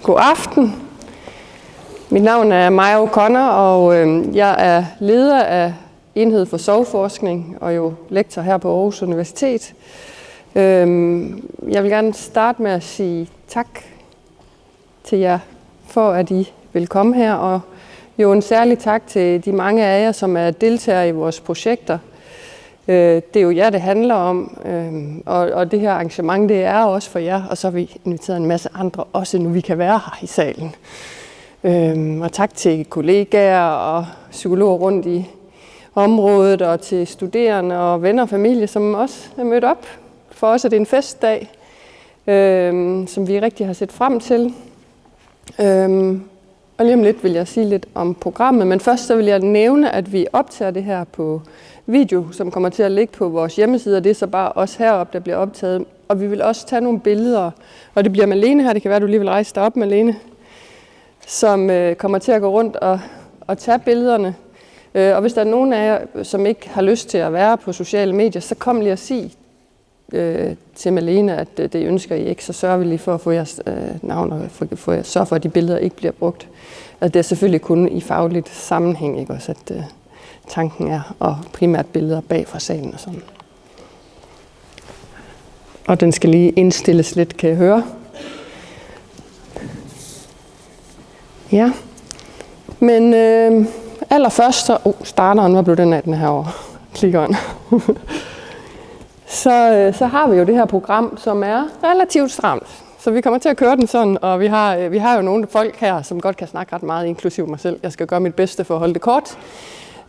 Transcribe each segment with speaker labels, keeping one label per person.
Speaker 1: God aften. Mit navn er Maja O'Connor, og jeg er leder af Enhed for Sorgforskning og jo lektor her på Aarhus Universitet. Jeg vil gerne starte med at sige tak til jer for, at I vil komme her, og jo en særlig tak til de mange af jer, som er deltagere i vores projekter. Det er jo jer, det handler om, og det her arrangement, det er også for jer, og så har vi inviteret en masse andre, også nu vi kan være her i salen. Og tak til kollegaer og psykologer rundt i området, og til studerende og venner og familie, som også er mødt op. For os er det en festdag, som vi rigtig har set frem til. Og lige om lidt vil jeg sige lidt om programmet, men først så vil jeg nævne, at vi optager det her på video, som kommer til at ligge på vores hjemmeside, og det er så bare os heroppe, der bliver optaget. Og vi vil også tage nogle billeder, og det bliver Malene her, det kan være, du lige vil rejse dig op, Malene, som kommer til at gå rundt og tage billederne. Og hvis der er nogen af jer, som ikke har lyst til at være på sociale medier, så kom lige og sig til Malene, at det ønsker I ikke, så sørger vi lige for at få jeres navn og sørge for, at de billeder ikke bliver brugt. Altså, det er selvfølgelig kun i fagligt sammenhæng, ikke også, at tanken er, og primært billeder bag fra salen og sådan. Og den skal lige indstilles lidt, kan jeg høre. Ja, men allerførst så... starteren, hvor blev den af den herovre? Klikkeren. Så har vi jo det her program, som er relativt stramt. Så vi kommer til at køre den sådan, og vi har jo nogle folk her, som godt kan snakke ret meget, inklusive mig selv. Jeg skal gøre mit bedste for at holde det kort.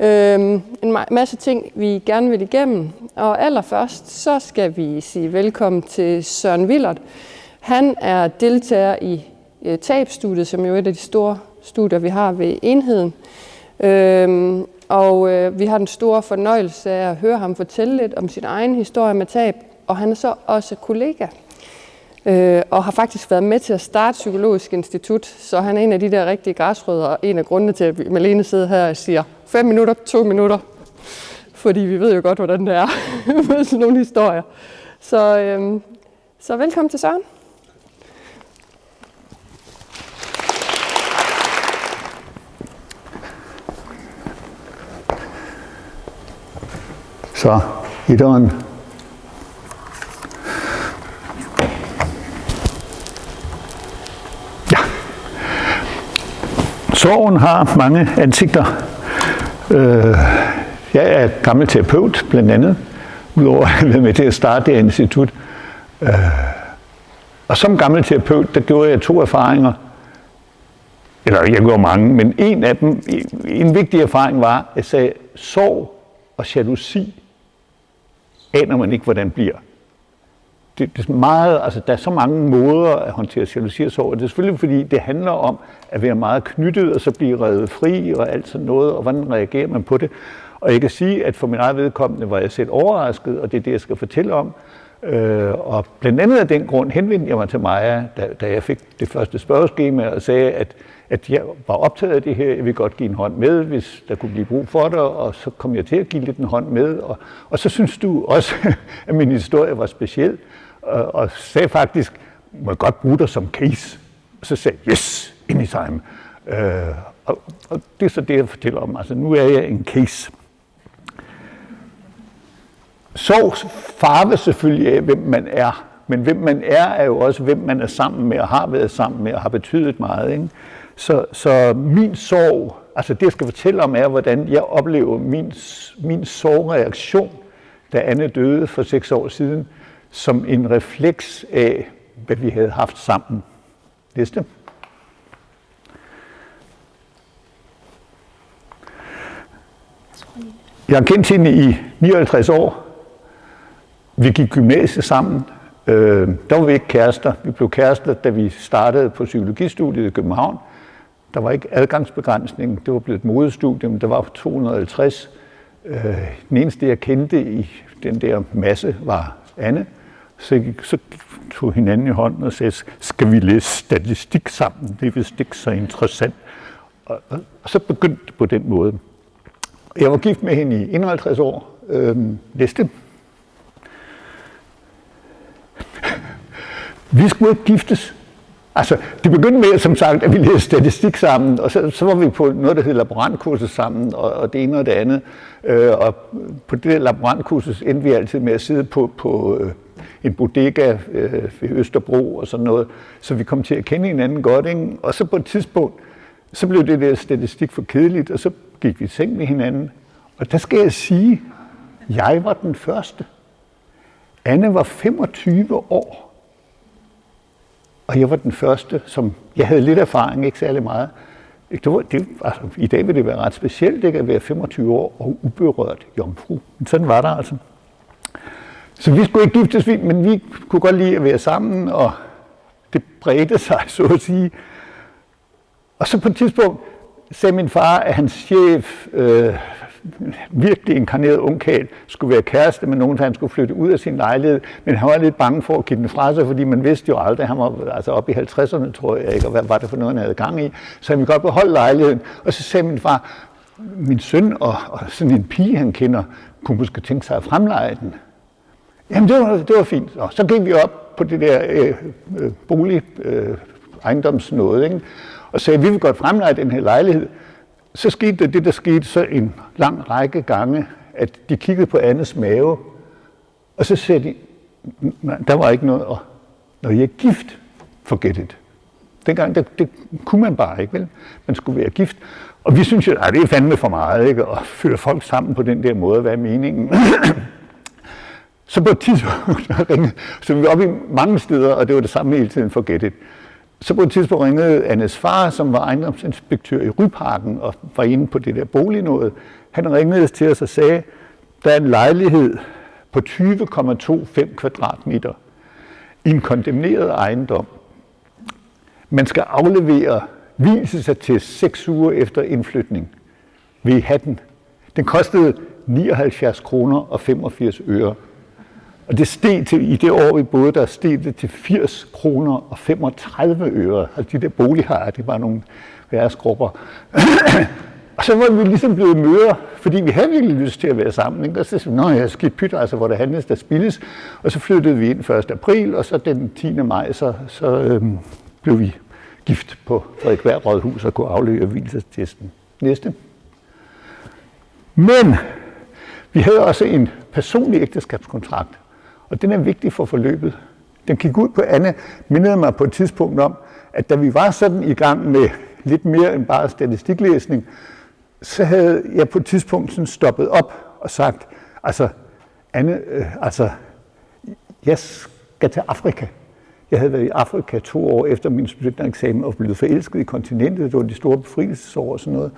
Speaker 1: En masse ting, vi gerne vil igennem. Og allerførst, så skal vi sige velkommen til Søren Willert. Han er deltager i TAB-studiet, som jo er et af de store studier, vi har ved enheden. Og vi har den store fornøjelse af at høre ham fortælle lidt om sin egen historie med tab, og han er så også kollega, og har faktisk været med til at starte Psykologisk Institut, så han er en af de der rigtige græsrødder, og en af grundene til, at Malene sidder her og siger 5 minutter, 2 minutter, fordi vi ved jo godt, hvordan det er med sådan nogle historier. Så velkommen til Søren.
Speaker 2: Så, etteren. Ja. Sorgen har mange ansigter. Jeg er gammel terapeut, blandt andet, udover at have været med til at starte det institut. Og som gammel terapeut, der gjorde jeg 2 erfaringer. Eller jeg gjorde mange, men en af dem, en vigtig erfaring var, at jeg sagde, sorg og jalousi aner man ikke, hvordan bliver. Det er meget, altså der er så mange måder at håndtere jalousi og sorg. Det er selvfølgelig, fordi det handler om at være meget knyttet, og så blive revet fri, og alt sådan noget, og hvordan reagerer man på det. Og jeg kan sige, at for min eget vedkommende var jeg selv overrasket, og det er det, jeg skal fortælle om. Og blandt andet af den grund henvendte jeg mig til Maja, da jeg fik det første spørgeskema, og sagde, at jeg var optaget af det her, jeg vil godt give en hånd med, hvis der kunne blive brug for det, og så kom jeg til at give lidt en hånd med. Og så synes du også, at min historie var speciel, og sagde faktisk, må jeg godt bruge dig som case? Og så sagde jeg, yes, anytime. Og det er så det, jeg fortæller om. Altså, nu er jeg en case. Sorg farver selvfølgelig af, hvem man er. Men hvem man er jo også, hvem man er sammen med, og har været sammen med, og har betydet meget. Ikke? Så min sorg, altså det jeg skal fortælle om, er, hvordan jeg oplever min sorgreaktion, da Anne døde for 6 år siden, som en refleks af, hvad vi havde haft sammen. Næste. Jeg har kendt hende i 59 år. Vi gik gymnasiet sammen. Der var vi ikke kærester. Vi blev kærester, da vi startede på psykologistudiet i København. Der var ikke adgangsbegrænsning. Det var blevet et modestudium. Der var 250. Den eneste, jeg kendte i den der masse, var Anne. Så tog hinanden i hånden og sagde, skal vi læse statistik sammen? Det er vist ikke så interessant. Og så begyndte det på den måde. Jeg var gift med hende i 51 år. Næste. Vi skulle ikke giftes. Altså, det begyndte med, som sagt, at vi læste statistik sammen, og så var vi på noget, der hed laborantkursus sammen, og det ene og det andet. Og på det laborantkursus endte vi altid med at sidde på en bodega ved Østerbro og sådan noget, så vi kom til at kende hinanden godt, ikke? Og så på et tidspunkt, så blev det der statistik for kedeligt, og så gik vi i seng med hinanden. Og der skal jeg sige, jeg var den første. Anne var 25 år. Og jeg var den første, som jeg havde lidt erfaring, ikke særlig meget. Altså, i dag vil det være ret specielt, ikke, at være 25 år og uberørt jomfru. Men sådan var der altså. Så vi skulle ikke giftes, men vi kunne godt lide at være sammen, og det bredte sig, så at sige. Og så på et tidspunkt sagde min far, at hans chef, virkelig inkarneret ungkarl, skulle være kæreste med nogen, så han skulle flytte ud af sin lejlighed, men han var lidt bange for at give den fra sig, fordi man vidste jo aldrig, han var altså oppe i 50'erne, tror jeg, ikke, og hvad var det for noget, han havde gang i, så han ville godt beholde lejligheden. Og så sagde min far, min søn og sådan en pige, han kender, kunne måske tænke sig at fremleje den. Jamen, det var fint. Og så gik vi op på det der ejendomsnåde, ikke? Og sagde, at vi vil godt fremleje den her lejlighed. Så skete det, der skete så en lang række gange, at de kiggede på Annes mave, og så sagde de, der var ikke noget, og når I er gift, forget it. Dengang, det kunne man bare ikke, vel? Man skulle være gift. Og vi synes jo, at det er fandme for meget, ikke? At føre folk sammen på den der måde, hvad er meningen? Så på et tidspunkt ringede, så vi var oppe i mange steder, og det var det samme hele tiden, forget it. Så på et tidspunkt ringede Annes far, som var ejendomsinspektør i Ryparken og var inde på det der bolignåde. Han ringede til os og sagde, der er en lejlighed på 20,25 kvadratmeter i en kondemneret ejendom. Man skal aflevere vielsesattest 6 uger efter indflytning. Vil I have den? Den kostede 79 kroner og 85 øre. Og det steg til, i det år, vi boede, der steg det til 80 kroner og 35 øre. Altså de der bolighajer, det var nogle værtsgrupper. Og så var vi ligesom blevet møder, fordi vi havde virkelig lyst til at være sammen. Ikke? Og så sagde vi, nå ja, skidt pyt, altså hvor der handles, der spildes. Og så flyttede vi ind 1. april, og så den 10. maj, så blev vi gift på Frederiksberg Rådhus og kunne aflevere vielsestesten. Næste. Men vi havde også en personlig ægteskabskontrakt, og den er vigtig for forløbet. Den gik ud på, Anne mindede mig på et tidspunkt om, at da vi var sådan i gang med lidt mere end bare statistiklæsning, så havde jeg på et tidspunkt sådan stoppet op og sagt, altså Anne, jeg skal til Afrika. Jeg havde været i Afrika 2 år efter min studentereksamen og blevet forelsket i kontinentet. Det var de store befrielsesår og sådan noget.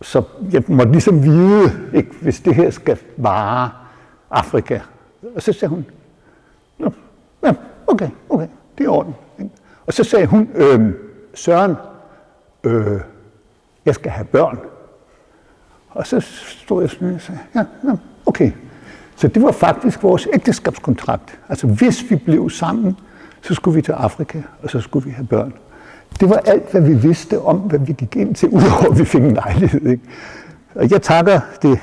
Speaker 2: Så jeg måtte ligesom vide, ikke, hvis det her skal vare Afrika. Og så sagde hun, ja, okay, det er orden. Og så sagde hun, Søren, jeg skal have børn. Og så stod jeg sådan og sagde, ja, okay. Så det var faktisk vores ægteskabskontrakt. Altså hvis vi blev sammen, så skulle vi til Afrika, og så skulle vi have børn. Det var alt, hvad vi vidste om, hvad vi gik ind til, udover at vi fik en lejlighed. Ikke? Og jeg takker det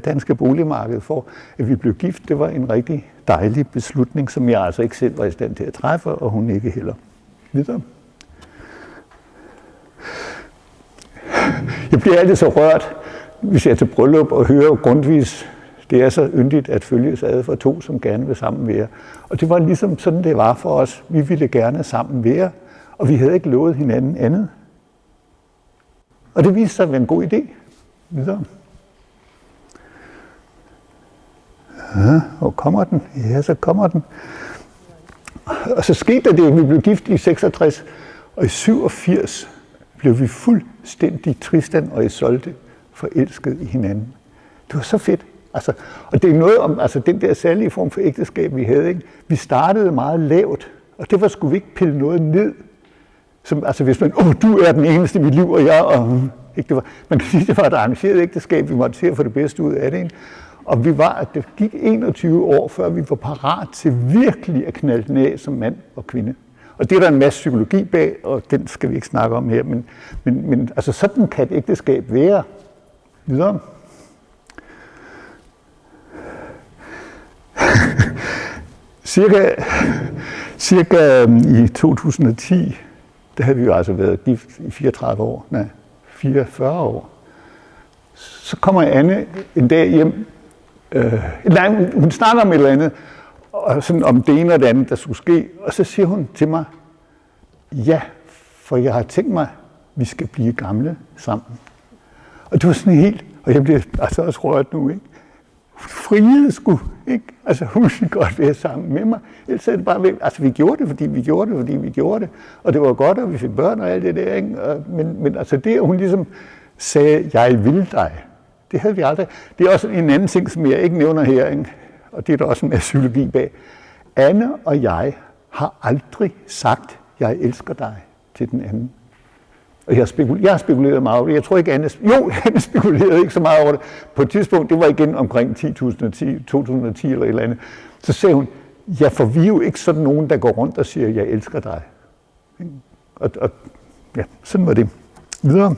Speaker 2: danske boligmarked for, at vi blev gift. Det var en rigtig dejlig beslutning, som jeg altså ikke selv var i stand til at træffe, og hun ikke heller. Videre. Jeg bliver altid så rørt, hvis jeg er til bryllup og hører Grundtvigs, det er så yndigt at følges ad for to, som gerne vil sammen være. Og det var ligesom sådan, det var for os. Vi ville gerne sammen være, og vi havde ikke lovet hinanden andet. Og det viste sig at være en god idé. Videre. Ja, hvor kommer den? Ja, så kommer den. Og så skete der det, at vi blev gift i 66, og i 87 blev vi fuldstændig Tristan og Isolde forelsket i hinanden. Det var så fedt. Altså, og det er noget om den der særlige form for ægteskab, vi havde. Ikke? Vi startede meget lavt, og derfor skulle vi ikke pille noget ned. Som, altså hvis man, du er den eneste i mit liv, og jeg, og ikke, det var, man kan sige, det var et arrangeret ægteskab, vi måtte se at få det bedste ud af det. Ikke? Og det gik 21 år, før vi var parat til virkelig at knalde den af som mand og kvinde. Og det er der en masse psykologi bag, og den skal vi ikke snakke om her, men altså sådan kan et ægteskab være. Videre. cirka i 2010, der havde vi jo altså været gift i 44 år. Så kommer Anne en dag hjem. Hun snakker om et eller andet, og sådan om det ene og det andet, der skulle ske. Og så siger hun til mig, ja, for jeg har tænkt mig, vi skal blive gamle sammen. Og det var sådan helt, og jeg blev altså også rørt nu, ikke? Hun friede sgu, ikke? Altså hun ville godt være sammen med mig. Ellers er det bare væk. Altså vi gjorde det, fordi vi gjorde det. Og det var godt, og vi fik børn og alt det der, ikke? Men altså det, hun ligesom sagde, jeg vil dig. Det havde vi aldrig. Det er også en anden ting, som jeg ikke nævner her, ikke? Og det er der også en psykologi bag. Anne og jeg har aldrig sagt, jeg elsker dig til den anden. Og jeg har spekuleret meget over det. Jeg tror ikke, Anne spekulerede ikke så meget over det. På et tidspunkt, det var igen omkring 2010 eller et eller andet, så sagde hun, ja, for vi er jo ikke sådan nogen, der går rundt og siger, jeg elsker dig. Og ja, sådan var det. Videre.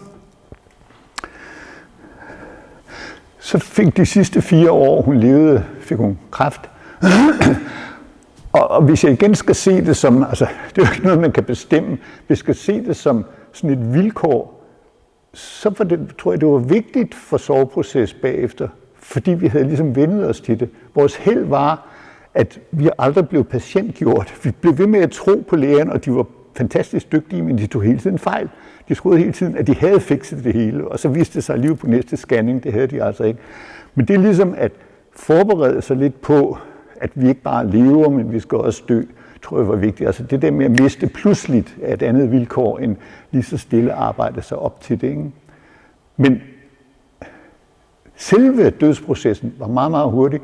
Speaker 2: Så fik de sidste 4 år, hun levede, fik hun kræft. Og hvis jeg igen skal se det som, altså det er jo ikke noget, man kan bestemme, vi skal se det som sådan et vilkår, så var det, tror jeg, det var vigtigt for soveproces bagefter, fordi vi havde ligesom vendet os til det. Vores held var, at vi aldrig blev patientgjort. Vi blev ved med at tro på lægerne, og de var fantastisk dygtige, men de tog hele tiden fejl. De troede hele tiden, at de havde fikset det hele, og så viste det sig lige på næste scanning, det havde de altså ikke. Men det er ligesom at forberede sig lidt på, at vi ikke bare lever, men vi skal også dø, tror jeg var vigtigt. Altså det der med at miste pludseligt er et andet vilkår, end lige så stille arbejde sig op til det, ikke? Men selve dødsprocessen var meget, meget hurtig.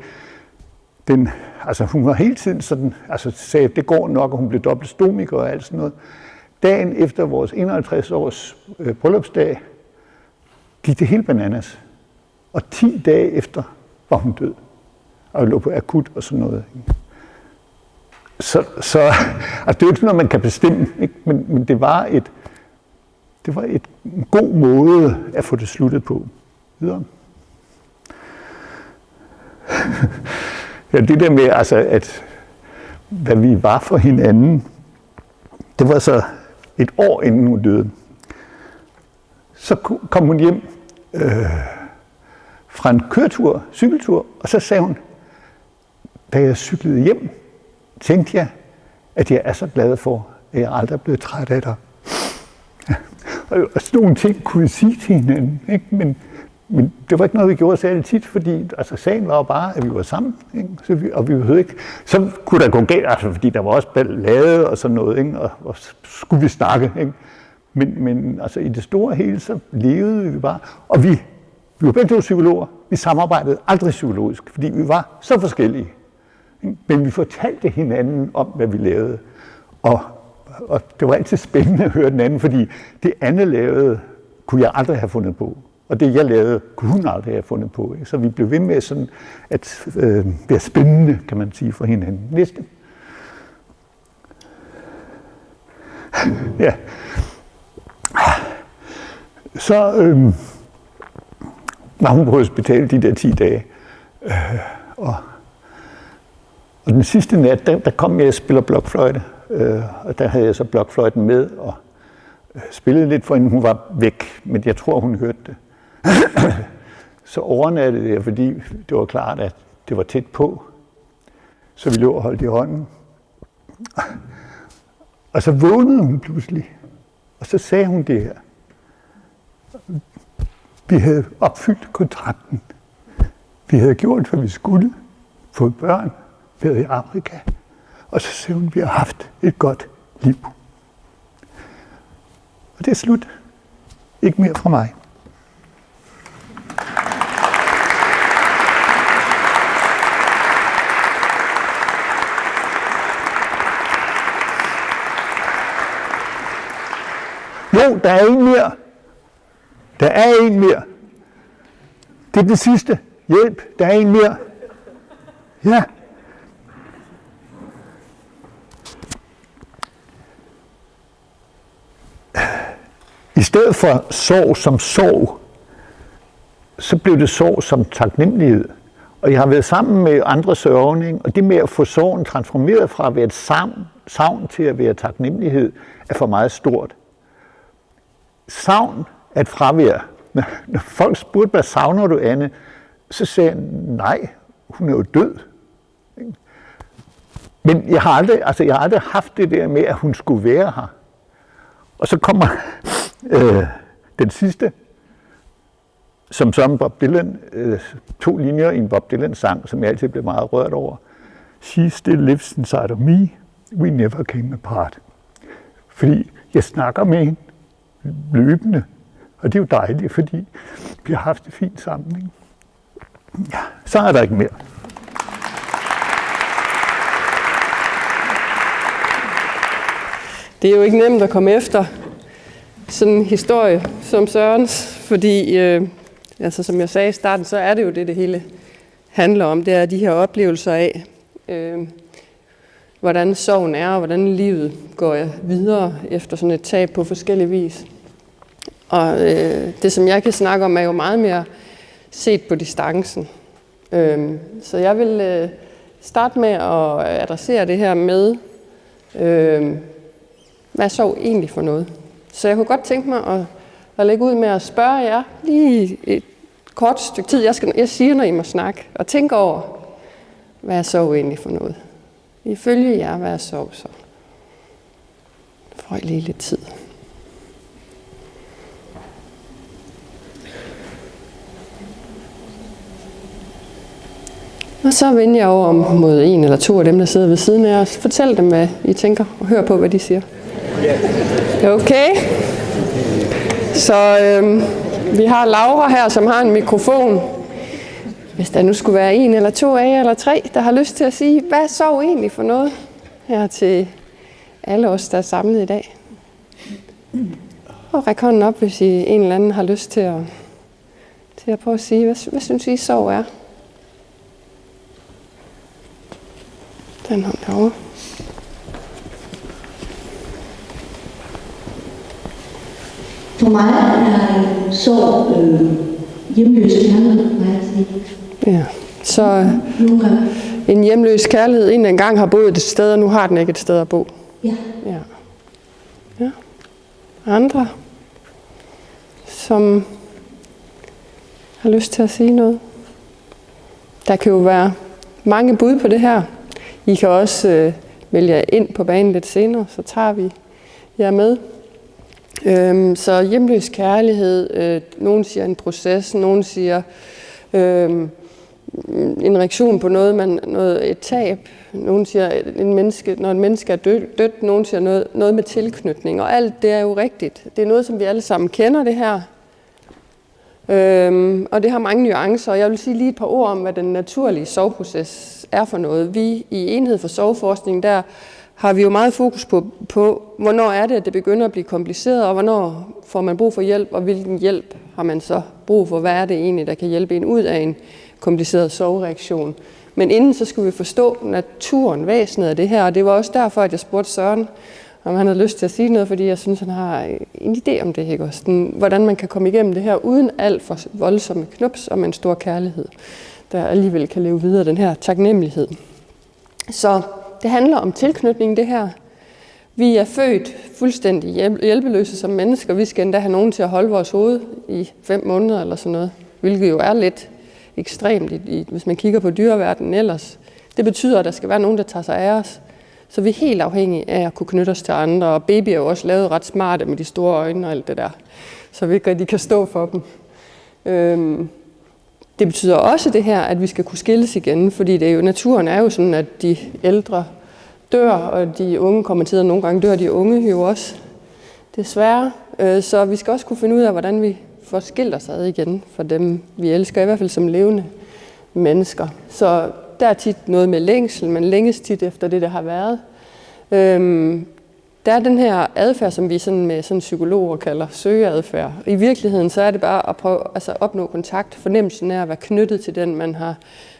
Speaker 2: Altså hun var hele tiden sådan, altså sagde, at det går nok, og hun blev dobbeltstomiker og alt sådan noget. Dagen efter vores 51 års bryllupsdag gik det helt bananas. Og 10 dage efter var hun død. Og lå på akut og sådan noget. Så altså det er jo ikke noget, man kan bestemme, ikke? Men det var en god måde at få det sluttet på. Videre. Ja, det der med, altså, at hvad vi var for hinanden, det var så et år inden hun døde. Så kom hun hjem fra en cykeltur, og så sagde hun, da jeg cyklede hjem, tænkte jeg, at jeg er så glad for, at jeg aldrig er blevet træt af dig. Ja. Og sådan nogle ting kunne vi sige til hinanden, ikke? Men det var ikke noget, vi gjorde særlig tit, fordi altså, sagen var jo bare, at vi var sammen, ikke? Og vi behøvede ikke. Så kunne der gå galt, altså, fordi der var også ballade og sådan noget, ikke? Og skulle vi snakke, ikke? Men altså, i det store hele, så levede vi bare. Og vi var begge to psykologer. Vi samarbejdede aldrig psykologisk, fordi vi var så forskellige. Men vi fortalte hinanden om, hvad vi lavede. Og det var altid spændende at høre den anden, fordi det Anne lavede, kunne jeg aldrig have fundet på. Og det jeg lavede, kunne hun aldrig have fundet på. Ikke? Så vi blev ved med sådan at være spændende, kan man sige, for hinanden. Næste. Ja. Så var hun på hospitalet de der 10 dage. Og den sidste nat, der kom jeg og spiller blokfløjte. Og der havde jeg så blokfløjten med og spillede lidt for hende. Hun var væk, men jeg tror, hun hørte det. Så overnattede jeg, fordi det var klart, at det var tæt på. Så vi lå og holdt i hånden. Og så vågnede hun pludselig. Og så sagde hun det her. Vi havde opfyldt kontrakten. Vi havde gjort, hvad vi skulle. Fået børn. Været i Afrika. Og så sagde hun, at vi har haft et godt liv. Og det er slut. Ikke mere fra mig. Jo, der er en mere. Der er en mere. Det er det sidste. Hjælp, der er en mere. Ja. I stedet for sorg som sorg, så blev det sorg som taknemmelighed. Og jeg har været sammen med andre sørgning, og det med at få sorgen transformeret fra at være et savn til at være taknemmelighed, er for meget stort. Savn er et fravær. Når folk spurgte, hvad savner du, Anne? Så sagde jeg, nej, hun er jo død. Men jeg har aldrig haft det der med, at hun skulle være her. Og så kommer den sidste, som så Bob Dylan, 2 linjer i en Bob Dylan-sang, som jeg altid blev meget rørt over. She still lives inside of me, we never came apart. Fordi jeg snakker med hende løbende, og det er jo dejligt, fordi vi har haft det fint sammen. Ikke? Ja, så er der ikke mere.
Speaker 1: Det er jo ikke nemt at komme efter sådan en historie som Sørens, fordi som jeg sagde i starten, så er det jo det hele handler om. Det er de her oplevelser af, hvordan sorgen er, og hvordan livet går videre efter sådan et tab på forskellige vis. Og det, som jeg kan snakke om, er jo meget mere set på distancen. Så jeg vil starte med at adressere det her med, hvad er sorg egentlig for noget? Så jeg kunne godt tænke mig at lægge ud med at spørge jer lige et kort stykke tid. Jeg siger, når I må snakke, og tænke over, hvad er sorg egentlig for noget? Ifølge jer, hvad er sorg så? Får I lige lidt tid. Og så vender jeg over mod 1 eller 2 af dem, der sidder ved siden af os. Fortæl dem, hvad I tænker, og hør på, hvad de siger. Okay. Så vi har Laura her, som har en mikrofon. Hvis der nu skulle være 1 eller 2 af jer eller 3, der har lyst til at sige, hvad er sorg egentlig for noget? Her til alle os, der er samlet i dag. Og ræk hånden op, hvis I en eller anden har lyst til at prøve at sige, hvad synes I sorg er? Den hånd derovre.
Speaker 3: For mig er sorg hjemløs kærlighed, må jeg sige.
Speaker 1: Ja, så en hjemløs kærlighed, en engang har boet et sted, og nu har den ikke et sted at bo.
Speaker 3: Ja.
Speaker 1: Ja. Andre, som har lyst til at sige noget. Der kan jo være mange bud på det her. I kan også vælge jer ind på banen lidt senere, så tager vi jer med. Så hjemløs kærlighed, nogen siger en proces, nogen siger en reaktion på et tab, nogen siger når et menneske er dødt, nogen siger noget med tilknytning, og alt det er jo rigtigt. Det er noget, som vi alle sammen kender det her, og det har mange nuancer, og jeg vil sige lige et par ord om, hvad den naturlige sorgproces er for noget. Vi i Enhed for Sorgforskning, der har vi jo meget fokus på, hvornår er det, at det begynder at blive kompliceret, og hvornår får man brug for hjælp, og hvilken hjælp har man så brug for? Hvad er det egentlig, der kan hjælpe en ud af en kompliceret sorgreaktion? Men inden så skulle vi forstå naturen, væsenet af det her, og det var også derfor, at jeg spurgte Søren, om han havde lyst til at sige noget, fordi jeg synes, han har en idé om det, ikke også? Hvordan man kan komme igennem det her uden alt for voldsomme knups og med en stor kærlighed, der alligevel kan leve videre, den her taknemmelighed. Så det handler om tilknytning, det her. Vi er født fuldstændig hjælpeløse som mennesker. Vi skal endda have nogen til at holde vores hoved i 5 måneder eller sådan noget, hvilket jo er lidt ekstremt, hvis man kigger på dyreverdenen ellers. Det betyder, at der skal være nogen, der tager sig af os. Så vi er helt afhængige af at kunne knytte os til andre, og babyer er jo også lavet ret smarte med de store øjne og alt det der, så vi ikke rigtig kan stå for dem. Det betyder også det her, at vi skal kunne skilles igen, fordi naturen er jo sådan, at de ældre dør, og de unge kommer til, at nogle gange dør de unge jo også, desværre. Så vi skal også kunne finde ud af, hvordan vi får skilt os ad igen for dem, vi elsker, i hvert fald som levende mennesker. Så der er tit noget med længsel, men længes tit efter det, der har været. Der er den her adfærd, som vi med psykologer kalder søgeadfærd. I virkeligheden så er det bare at prøve at opnå kontakt, fornemmelsen af at være knyttet til den, man har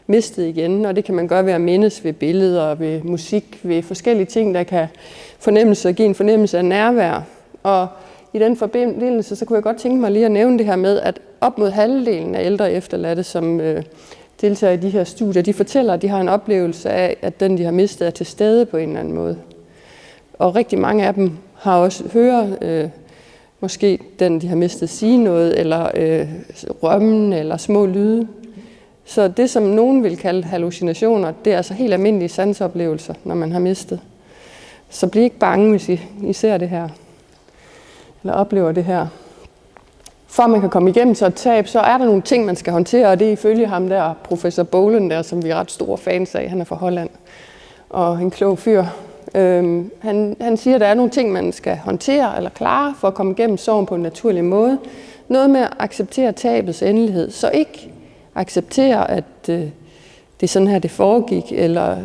Speaker 1: mistet igen. Og det kan man gøre ved at mindes ved billeder, ved musik, ved forskellige ting, der kan give en fornemmelse af nærvær. Og i den forbindelse, så kunne jeg godt tænke mig lige at nævne det her med, at op mod halvdelen af ældre efterladte, som deltager i de her studier, de fortæller, at de har en oplevelse af, at den, de har mistet, er til stede på en eller anden måde. Og rigtig mange af dem har også måske den, de har mistet, sige noget, eller rømmen, eller små lyde. Så det, som nogen vil kalde hallucinationer, det er altså helt almindelige sansoplevelser, når man har mistet. Så bliv ikke bange, hvis I ser det her, eller oplever det her. For at man kan komme igennem så et tab, så er der nogle ting, man skal håndtere, og det er ifølge ham der, professor Bolen der, som vi er ret store fans af. Han er fra Holland, og en klog fyr. Han siger, at der er nogle ting, man skal håndtere eller klare for at komme igennem sorgen på en naturlig måde. Noget med at acceptere tabets endelighed. Så ikke acceptere, at det er sådan her, det foregik, eller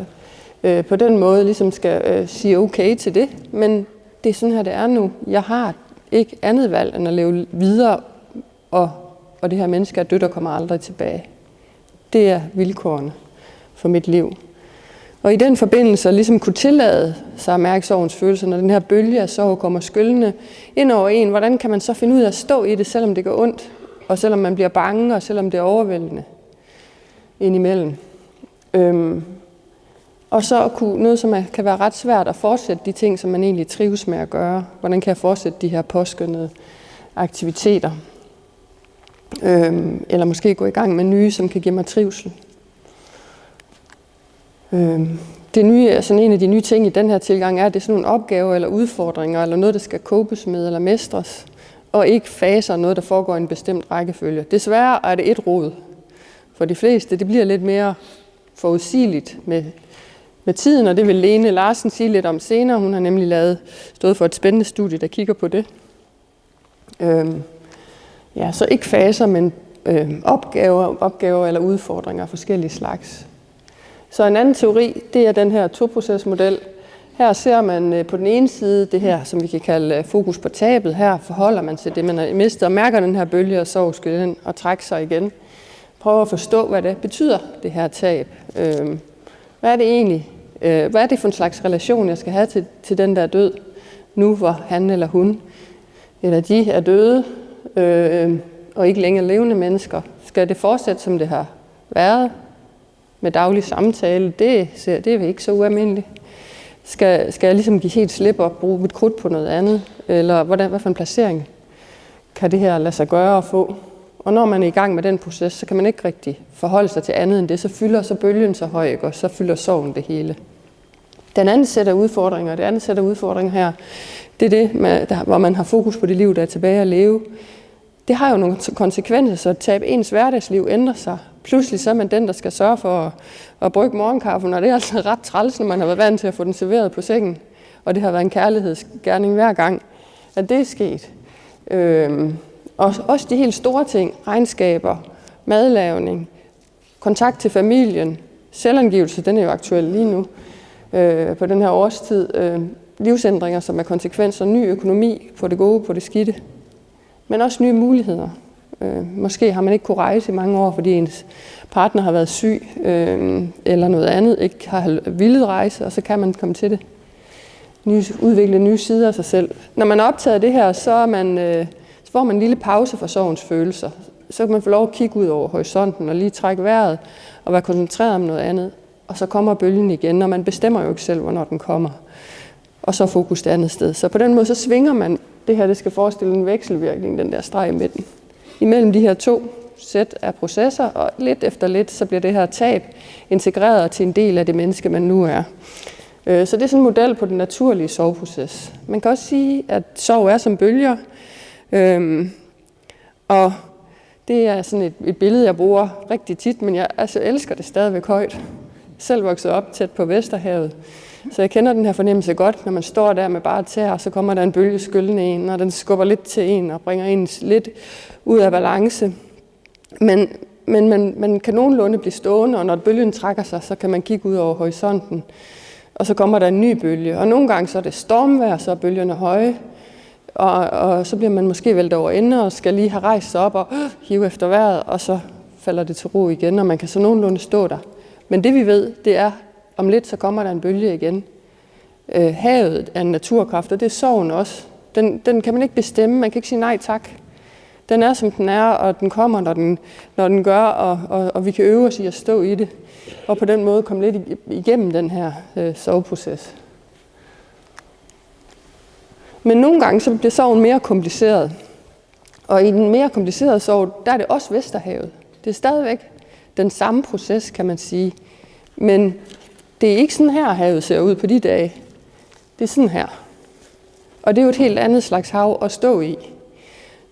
Speaker 1: på den måde ligesom skal sige okay til det. Men det er sådan her, det er nu. Jeg har ikke andet valg, end at leve videre, og det her menneske er dødt og kommer aldrig tilbage. Det er vilkårene for mit liv. Og i den forbindelse ligesom kunne tillade sig at mærke sorgens følelser, når den her bølge af sorg kommer skyllende ind over en, hvordan kan man så finde ud af at stå i det, selvom det gør ondt, og selvom man bliver bange, og selvom det er overvældende indimellem. Og så kunne noget, som kan være ret svært at fortsætte de ting, som man egentlig trives med at gøre. Hvordan kan jeg fortsætte de her påskønnede aktiviteter? Eller måske gå i gang med nye, som kan give mig trivsel. Det nye, altså en af de nye ting i den her tilgang er, at det er sådan nogle opgaver eller udfordringer, eller noget, der skal copes med eller mestres, og ikke faser noget, der foregår i en bestemt rækkefølge. Desværre er det et rod for de fleste. Det bliver lidt mere forudsigeligt med tiden, og det vil Lene Larsen sige lidt om senere. Hun har nemlig stået for et spændende studie, der kigger på det. Så ikke faser, men opgaver eller udfordringer af forskellige slags. Så en anden teori, det er den her toprocesmodel. Her ser man på den ene side det her, som vi kan kalde fokus på tabet. Her forholder man sig det, man har mistet, og mærker den her bølge af sorg skal ind og trække sig igen. Prøver at forstå, hvad det betyder, det her tab. Hvad er det egentlig? Hvad er det for en slags relation, jeg skal have til den der død, nu hvor han eller hun, eller de er døde, og ikke længere levende mennesker? Skal det fortsætte, som det har været? Med daglig samtale, det er ikke så ualmindeligt. Skal jeg ligesom give helt slip og bruge mit krudt på noget andet? Eller hvad for en placering kan det her lade sig gøre at få? Og når man er i gang med den proces, så kan man ikke rigtig forholde sig til andet end det. Så fylder så bølgen så høj, og så fylder sorgen det hele. Den anden sæt af udfordringer, det andet sæt af udfordringer her, det er det, hvor man har fokus på det liv, der er tilbage at leve. Det har jo nogle konsekvenser, så at tabe ens hverdagsliv ændrer sig. Pludselig så er man den, der skal sørge for at brygge morgenkaffen, og det er altså ret træls, når man har været vant til at få den serveret på sengen. Og det har været en kærlighedsgerning hver gang, at det er sket. Og også de helt store ting, regnskaber, madlavning, kontakt til familien, selvangivelse, den er jo aktuel lige nu på den her årstid. Livsændringer, som er konsekvenser, ny økonomi på det gode, på det skidte, men også nye muligheder. Måske har man ikke kunne rejse i mange år, fordi ens partner har været syg, eller noget andet, ikke har villet rejse, og så kan man komme til det. Udvikle nye sider af sig selv. Når man er optaget det her, så får man en lille pause fra sorgens følelser. Så kan man få lov at kigge ud over horisonten og lige trække vejret og være koncentreret om noget andet. Og så kommer bølgen igen, og man bestemmer jo ikke selv, hvornår den kommer. Og så fokus det andet sted. Så på den måde, så svinger man. Det her, det skal forestille en vekselvirkning, den der streg i midten. Imellem de her to sæt af processer, og lidt efter lidt, så bliver det her tab integreret til en del af det menneske, man nu er. Så det er sådan en model på den naturlige sorgproces. Man kan også sige, at sorg er som bølger, og det er sådan et billede, jeg bruger rigtig tit, men jeg elsker det stadigvæk højt. Selv vokset op tæt på Vesterhavet, så jeg kender den her fornemmelse godt, når man står der med bare tæer, og så kommer der en bølge skyldende en, og den skubber lidt til en og bringer en lidt ud af balance. Men man kan nogenlunde blive stående, og når bølgen trækker sig, så kan man kigge ud over horisonten, og så kommer der en ny bølge. Og nogle gange så er det stormvejr, så er bølgerne høje, og så bliver man måske væltet over ende og skal lige have rejst sig op og hive efter vejret, og så falder det til ro igen, og man kan så nogenlunde stå der. Men det vi ved, det er, om lidt så kommer der en bølge igen. Havet er en naturkraft, og det er sorgen også. Den kan man ikke bestemme, man kan ikke sige nej tak. Den er, som den er, og den kommer, når den gør, og vi kan øve os i at stå i det. Og på den måde komme lidt igennem den her soveproces. Men nogle gange så bliver sorgen mere kompliceret. Og i den mere komplicerede sorg, der er det også Vesterhavet. Det er stadigvæk den samme proces, kan man sige. Men det er ikke sådan her, havet ser ud på de dage. Det er sådan her. Og det er jo et helt andet slags hav at stå i.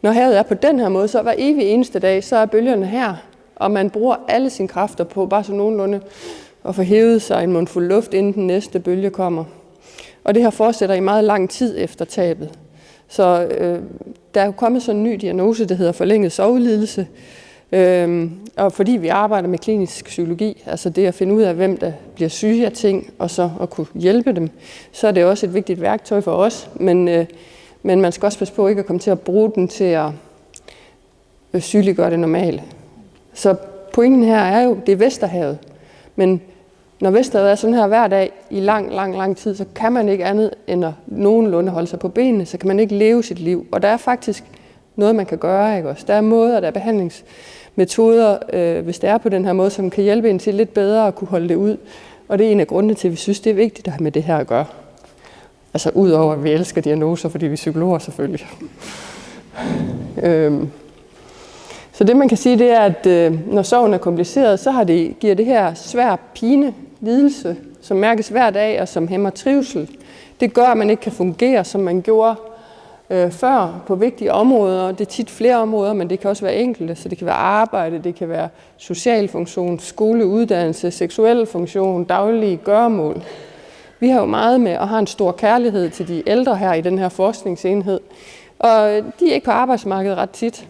Speaker 1: Når havet er på den her måde, så hver evig eneste dag, så er bølgerne her. Og man bruger alle sine kræfter på bare så nogenlunde at få hævet sig en mundfuld luft, inden den næste bølge kommer. Og det her fortsætter i meget lang tid efter tabet. Så der er jo kommet sådan en ny diagnose, der hedder forlænget sovelidelse. Og fordi vi arbejder med klinisk psykologi, altså det at finde ud af, hvem der bliver syge af ting, og så at kunne hjælpe dem, så er det også et vigtigt værktøj for os. Men man skal også passe på ikke at komme til at bruge den til at sygeliggøre det normale. Så pointen her er jo, det er Vesterhavet. Men når Vesterhavet er sådan her hver dag i lang tid, så kan man ikke andet end at nogenlunde holde sig på benene, så kan man ikke leve sit liv. Og der er faktisk noget, man kan gøre, ikke også? Der er måder, der er behandlingsmetoder, hvis det er på den her måde, som kan hjælpe en til lidt bedre at kunne holde det ud. Og det er en af grundene til, at vi synes, det er vigtigt at have med det her at gøre. Altså udover, at vi elsker diagnoser, fordi vi er psykologer selvfølgelig. Så det man kan sige, det er, at når sorgen er kompliceret, så giver det her svær pine, lidelse, som mærkes hver dag og som hæmmer trivsel. Det gør, at man ikke kan fungere, som man gjorde før på vigtige områder. Det er tit flere områder, men det kan også være enkelte. Så det kan være arbejde, det kan være social funktion, skole, uddannelse, seksuel funktion, daglige gøremål. Vi har jo meget med at have en stor kærlighed til de ældre her i den her forskningsenhed. Og de er ikke på arbejdsmarkedet ret tit.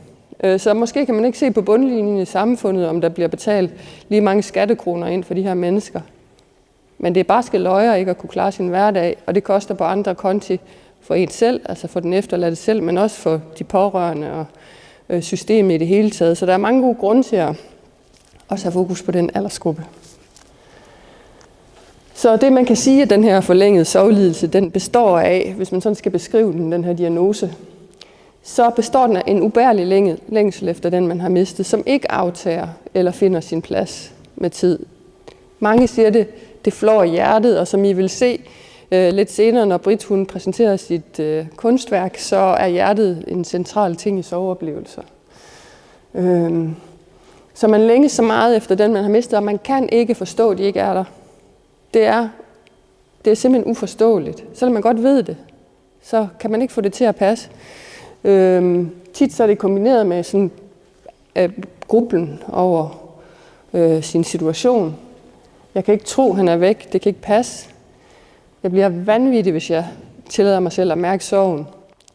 Speaker 1: Så måske kan man ikke se på bundlinjen i samfundet, om der bliver betalt lige mange skattekroner ind for de her mennesker. Men det er bare løjer ikke at kunne klare sin hverdag, og det koster på andre konti for en selv, altså for den efterladte selv, men også for de pårørende og systemet i det hele taget. Så der er mange gode grunde til at også have fokus på den aldersgruppe. Så det man kan sige, at den her forlængede sovelidelse, den består af, hvis man sådan skal beskrive den her diagnose, så består den af en ubærlig længsel efter den, man har mistet, som ikke aftager eller finder sin plads med tid. Mange siger det flår i hjertet, og som I vil se lidt senere, når Britt hun præsenterer sit kunstværk, så er hjertet en central ting i soveoplevelser. Så man længes så meget efter den, man har mistet, og man kan ikke forstå, at de ikke er der. Det er simpelthen uforståeligt. Selvom man godt ved det, så kan man ikke få det til at passe. Tit så er det kombineret med sådan grublen over sin situation. Jeg kan ikke tro, han er væk. Det kan ikke passe. Jeg bliver vanvittig, hvis jeg tillader mig selv at mærke sorgen.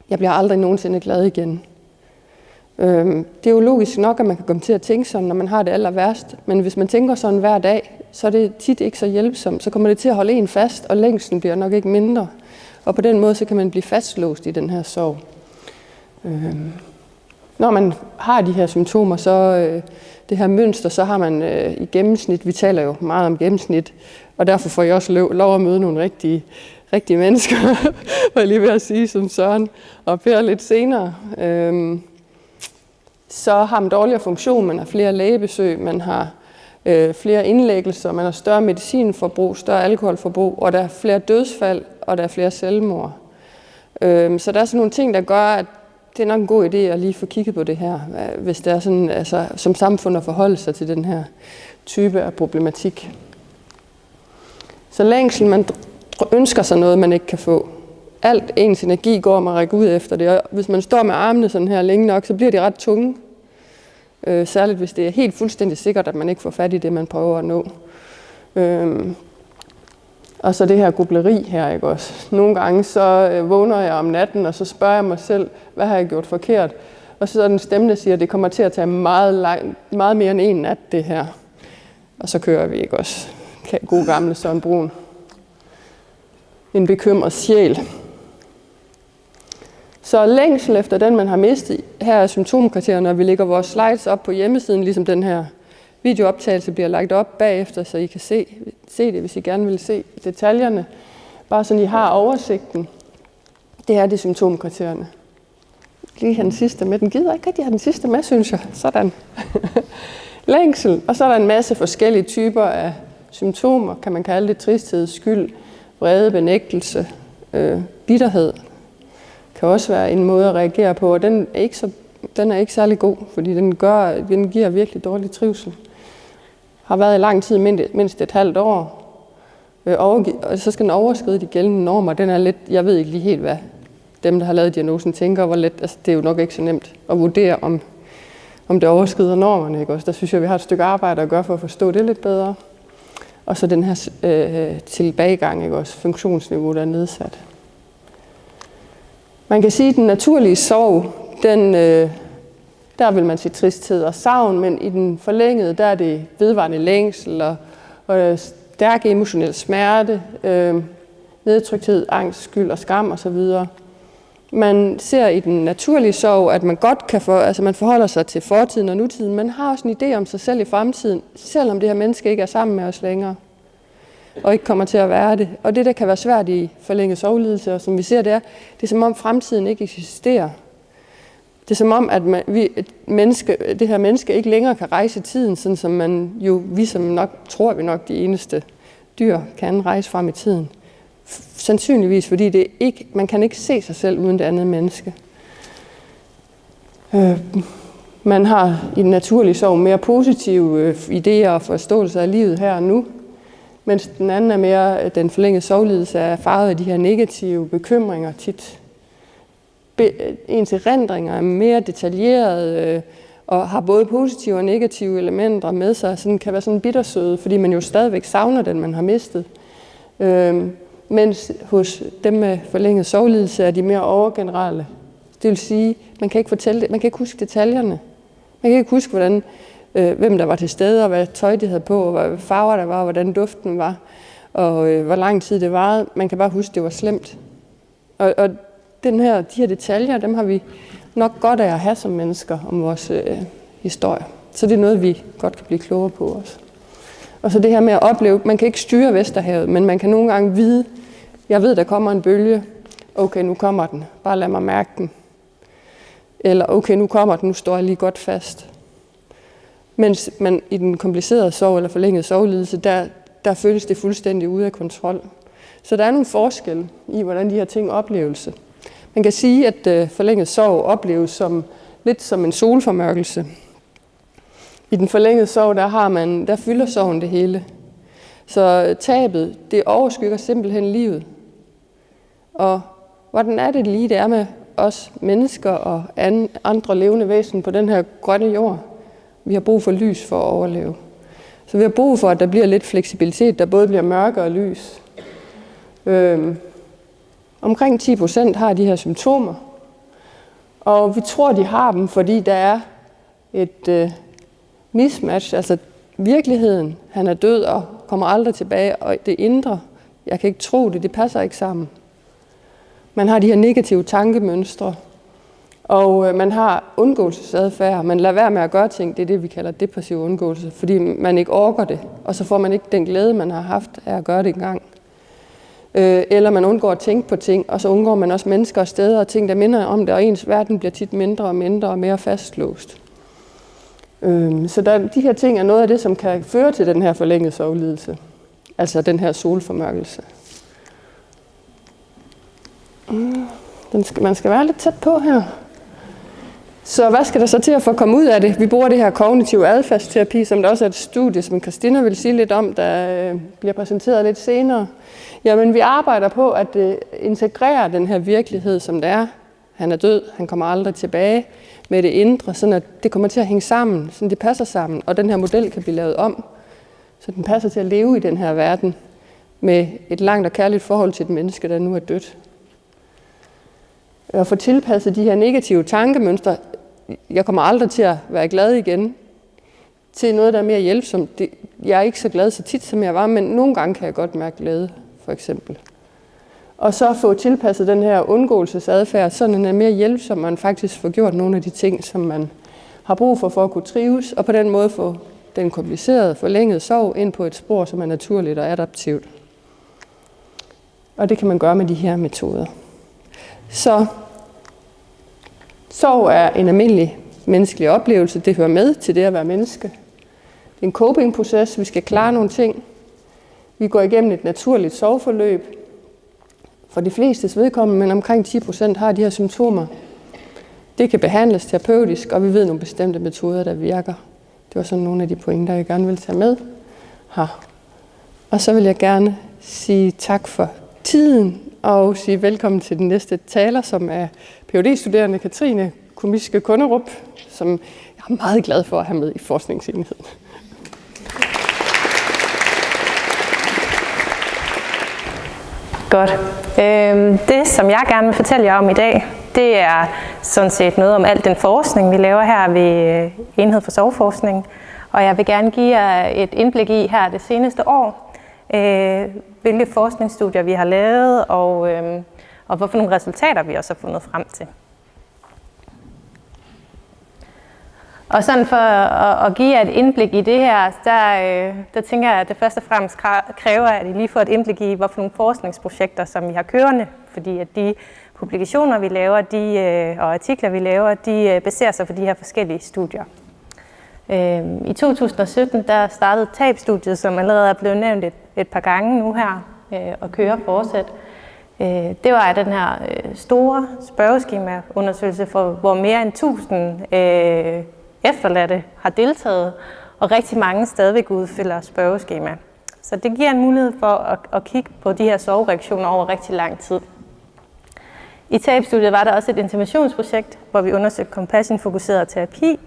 Speaker 1: Jeg bliver aldrig nogensinde glad igen. Det er jo logisk nok, at man kan komme til at tænke sådan, når man har det aller værst. Men hvis man tænker sådan hver dag, så er det tit ikke så hjælpsomt. Så kommer det til at holde en fast, og længslen bliver nok ikke mindre. Og på den måde, så kan man blive fastlåst i den her sorg. Når man har de her symptomer, så det her mønster, så har man i gennemsnit, vi taler jo meget om gennemsnit, og derfor får jeg også lov at møde nogle rigtige mennesker, var jeg lige ved at sige, som Søren og Per lidt senere. Så har man dårligere funktion, man har flere lægebesøg, man har flere indlæggelser, man har større medicinforbrug, større alkoholforbrug, og der er flere dødsfald, og der er flere selvmord. Så der er sådan nogle ting, der gør, at det er nok en god idé at lige få kigget på det her, hvis det er sådan, altså, som samfund at forholde sig til den her type af problematik. Så længsel, man ønsker sig noget, man ikke kan få. Alt ens energi går med at række ud efter det, og hvis man står med armene sådan her længe nok, så bliver de ret tunge. Særligt hvis det er helt fuldstændig sikkert, at man ikke får fat i det, man prøver at nå. Og så det her grubleri her, ikke også. Nogle gange så vågner jeg om natten, og så spørger jeg mig selv, hvad har jeg gjort forkert? Og så er den stemme, der siger, at det kommer til at tage meget mere end en nat, det her. Og så kører vi, ikke også. God gamle Søren Brun. En bekymret sjæl. Så længsel efter den, man har mistet, her er symptomkriterierne, og vi lægger vores slides op på hjemmesiden, ligesom den her videooptagelse bliver lagt op bagefter, så I kan se det, hvis I gerne vil se detaljerne. Bare så I har oversigten. Det her er de symptomkriterierne. lige have den sidste med. Den gider ikke rigtig have den sidste med, synes jeg. Sådan. Længsel, og så er der en masse forskellige typer af symptomer, kan man kalde det: tristhed, skyld, vrede, benægtelse, bitterhed. Kan også være en måde at reagere på, og den er ikke særlig god, fordi den giver virkelig dårlig trivsel. Har været i lang tid, mindst et halvt år, og så skal den overskride de gældende normer. Den er lidt, jeg ved ikke lige helt, hvad dem, der har lavet diagnosen, tænker, hvor let, altså det er jo nok ikke så nemt at vurdere, om det overskrider normerne. Ikke? Også der synes jeg, vi har et stykke arbejde at gøre for at forstå det lidt bedre. Og så den her tilbagegang, ikke? Også funktionsniveau, der er nedsat. Man kan sige, at den naturlige sorg, der vil man sige tristhed og savn, men i den forlængede, der er det vedvarende længsel og stærk emotionel smerte, nedtrykthed, angst, skyld og skam osv. Man ser i den naturlige sorg, at man godt kan man forholder sig til fortiden og nutiden. Man har også en idé om sig selv i fremtiden, selvom det her menneske ikke er sammen med os længere, og ikke kommer til at være det. Og det, der kan være svært i forlænget sorglidelse, og som vi ser, det er som om fremtiden ikke eksisterer. Det er som om, at det her menneske ikke længere kan rejse i tiden, sådan som vi som nok, tror vi nok, de eneste dyr kan rejse frem i tiden. Sandsynligvis, fordi man kan ikke se sig selv uden det andet menneske. Man har i den naturlige sorg mere positive idéer og forståelser af livet her og nu, mens den anden er mere, den forlængede sorglidelse er farvet af de her negative bekymringer tit. Ens erindringer er mere detaljerede og har både positive og negative elementer med sig, så den kan være sådan bittersøde, fordi man jo stadigvæk savner den, man har mistet. Mens hos dem med forlænget sorglidelse er de mere overgenerelle. Det vil sige, man kan ikke huske detaljerne. Man kan ikke huske, hvem der var til stede, og hvad tøj de havde på, og hvad farver der var, og hvordan duften var, og hvor lang tid det varede. Man kan bare huske, det var slemt. Og de her detaljer, dem har vi nok godt af at have som mennesker om vores historie. Så det er noget, vi godt kan blive klogere på også. Og så det her med at opleve, man kan ikke styre Vesterhavet, men man kan nogle gange vide, jeg ved, der kommer en bølge, okay, nu kommer den, bare lad mig mærke den. Eller okay, nu kommer den, nu står jeg lige godt fast. Mens man i den komplicerede sorg eller forlængede sorglidelse, der føles det fuldstændig ude af kontrol. Så der er nogle forskelle i, hvordan de her ting opleves. Man kan sige, at forlænget sorg opleves lidt som en solformørkelse. I den forlængede sorg, der fylder sorgen det hele. Så tabet, det overskygger simpelthen livet. Og hvordan er det lige, det er med os mennesker og andre levende væsener på den her grønne jord? Vi har brug for lys for at overleve. Så vi har brug for, at der bliver lidt fleksibilitet, der både bliver mørke og lys. Omkring 10% har de her symptomer. Og vi tror, de har dem, fordi der er et mismatch, altså virkeligheden, han er død og kommer aldrig tilbage, og det indre, jeg kan ikke tro det passer ikke sammen. Man har de her negative tankemønstre, og man har undgåelsesadfærd. Man lader være med at gøre ting, det er det, vi kalder depressiv undgåelse, fordi man ikke orker det, og så får man ikke den glæde, man har haft af at gøre det engang. Eller man undgår at tænke på ting, og så undgår man også mennesker og steder og ting, der minder om det, og ens verden bliver tit mindre og mindre og mere fastlåst. Så de her ting er noget af det, som kan føre til den her forlængede sorglidelse. Altså den her solformørkelse. Man skal være lidt tæt på her. Så hvad skal der så til at få komme ud af det? Vi bruger det her kognitiv adfærdsterapi, som der også er et studie, som Christina vil sige lidt om, der bliver præsenteret lidt senere. Jamen, vi arbejder på at integrere den her virkelighed, som det er. Han er død, han kommer aldrig tilbage, med det indre, sådan at det kommer til at hænge sammen, sådan det passer sammen, og den her model kan blive lavet om, så den passer til at leve i den her verden med et langt og kærligt forhold til et menneske, der nu er dødt. Og få tilpasset de her negative tankemønstre, jeg kommer aldrig til at være glad igen, til noget, der er mere hjælpsomt. Jeg er ikke så glad så tit, som jeg var, men nogle gange kan jeg godt mærke glæde, for eksempel. Og så få tilpasset den her undgåelsesadfærd, så den er mere hjælpsom, man faktisk får gjort nogle af de ting, som man har brug for at kunne trives, og på den måde få den komplicerede, forlængede sorg ind på et spor, som er naturligt og adaptivt. Og det kan man gøre med de her metoder. Så Sorg er en almindelig menneskelig oplevelse. Det hører med til det at være menneske. Det er en coping-proces. Vi skal klare nogle ting. Vi går igennem et naturligt sorgforløb. For de flestes vedkommende, men omkring 10% har de her symptomer. Det kan behandles terapeutisk, og vi ved nogle bestemte metoder, der virker. Det var sådan nogle af de pointer, jeg gerne vil tage med her. Og så vil jeg gerne sige tak for tiden, og sige velkommen til den næste taler, som er Ph.D.-studerende Katrine Komiske Kunderup, som jeg er meget glad for at have med i forskningsenheden.
Speaker 4: Godt. Det, som jeg gerne vil fortælle jer om i dag, det er sådan set noget om al den forskning, vi laver her ved Enhed for Sorgforskning. Og jeg vil gerne give jer et indblik i her det seneste år, hvilke forskningsstudier vi har lavet, og hvorfor nogle resultater vi også har fundet frem til. Og sådan for at give jer et indblik i det her, der tænker jeg, at det først og fremmest kræver, at I lige får et indblik i, hvorfor nogle forskningsprojekter, som vi har kørende, fordi at de publikationer, vi laver, og artikler, vi laver, de baserer sig på de her forskellige studier. I 2017 der startede TAB-studiet, som allerede er blevet nævnt et par gange nu her, og kører fortsat. Det var den her store spørgeskemaundersøgelse, hvor mere end 1000 efterladte har deltaget, og rigtig mange stadigvæk udfylder spørgeskema. Så det giver en mulighed for at kigge på de her sorgreaktioner over rigtig lang tid. I TAB-studiet var der også et interventionsprojekt, hvor vi undersøgte compassion-fokuseret terapi.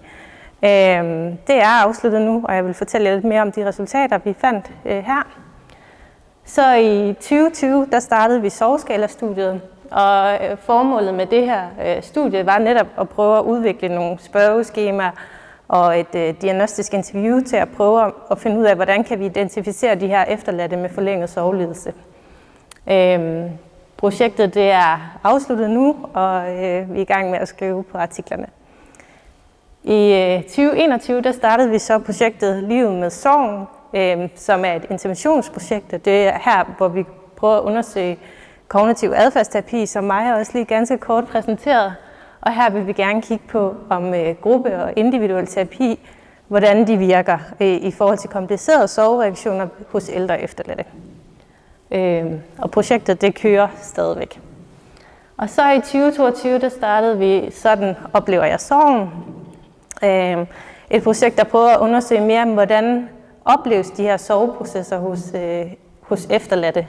Speaker 4: Det er afsluttet nu, og jeg vil fortælle jer lidt mere om de resultater, vi fandt her. Så i 2020, der startede vi sorgskala-studiet, og formålet med det her studie var netop at prøve at udvikle nogle spørgeskemaer og et diagnostisk interview til at prøve at finde ud af, hvordan kan vi identificere de her efterladte med forlænget sorglidelse. Projektet det er afsluttet nu, og vi er i gang med at skrive på artiklerne. I 2021 der startede vi så projektet Livet med sorgen, som er et interventionsprojekt. Det er her, hvor vi prøver at undersøge kognitiv adfærdsterapi, som mig også lige ganske kort præsenteret. Og her vil vi gerne kigge på, om gruppe- og individuel terapi, hvordan de virker i forhold til komplicerede sorgreaktioner hos ældre efterladte. Og projektet det kører stadigvæk. Og så i 2022 der startede vi Sådan oplever jeg sorgen. Et projekt, der prøver at undersøge mere om, hvordan opleves de her sorgprocesser hos efterladte.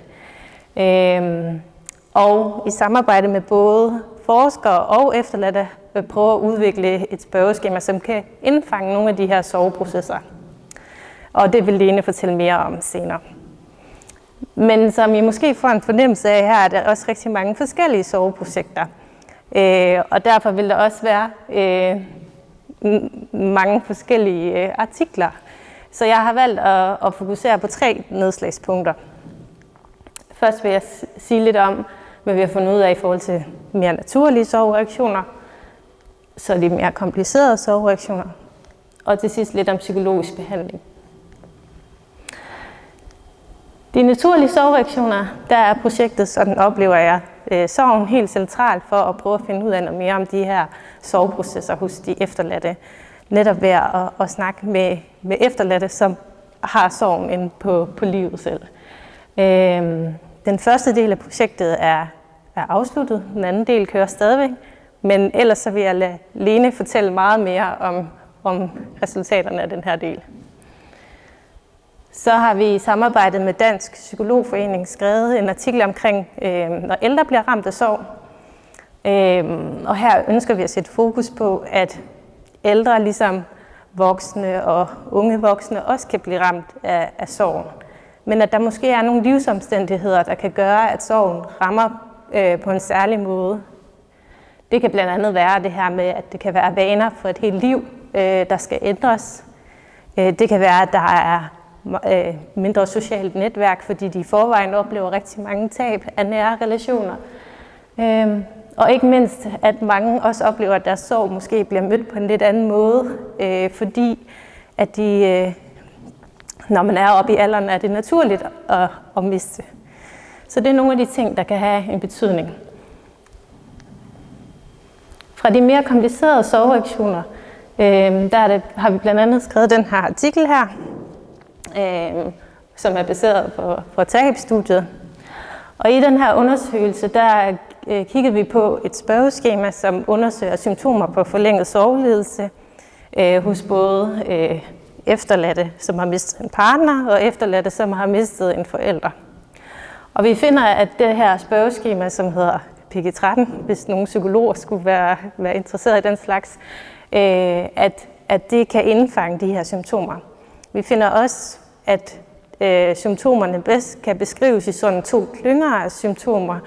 Speaker 4: Og i samarbejde med både forskere og efterladte vil prøve at udvikle et spørgeskema, som kan indfange nogle af de her sorgprocesser. Og det vil Lene fortælle mere om senere. Men som I måske får en fornemmelse af her, er der også rigtig mange forskellige sorgprojekter. Og derfor vil der også være mange forskellige artikler. Så jeg har valgt at fokusere på 3 nedslagspunkter. Først vil jeg sige lidt om, hvad vi har fundet ud af i forhold til mere naturlige sorgreaktioner, så de mere komplicerede sorgreaktioner, og til sidst lidt om psykologisk behandling. De naturlige sorgreaktioner, der er projektet, sådan oplever jeg sorgen helt centralt for at prøve at finde ud af noget mere om de her sorgprocesser hos de efterladte. Netop ved at snakke med efterladte, som har sorgen inde på livet selv. Den første del af projektet er afsluttet, den anden del kører stadigvæk, men ellers så vil jeg lade Lene fortælle meget mere om resultaterne af den her del. Så har vi i samarbejde med Dansk Psykologforening skrevet en artikel omkring, når ældre bliver ramt af sorg. Og her ønsker vi at sætte fokus på, at ældre, ligesom voksne og unge voksne, også kan blive ramt af sorgen. Men at der måske er nogle livsomstændigheder, der kan gøre, at sorgen rammer på en særlig måde. Det kan blandt andet være det her med, at det kan være vaner for et helt liv, der skal ændres. Det kan være, at der er mindre socialt netværk, fordi de i forvejen oplever rigtig mange tab af nære relationer. Og ikke mindst, at mange også oplever, at deres sorg måske bliver mødt på en lidt anden måde, fordi at de, når man er oppe i alderen, er det naturligt at miste. Så det er nogle af de ting, der kan have en betydning. Fra de mere komplicerede sovereaktioner, har vi blandt andet skrevet den her artikel her, som er baseret på TAGEP-studiet. Og i den her undersøgelse, der kiggede vi på et spørgeskema, som undersøger symptomer på forlænget sovelidelse hos både efterladte, som har mistet en partner, og efterladte, som har mistet en forælder. Og vi finder, at det her spørgeskema, som hedder PG13, hvis nogle psykologer skulle være interesseret i den slags, at det kan indfange de her symptomer. Vi finder også, at symptomerne bedst kan beskrives i sådan 2 klynger af symptomer.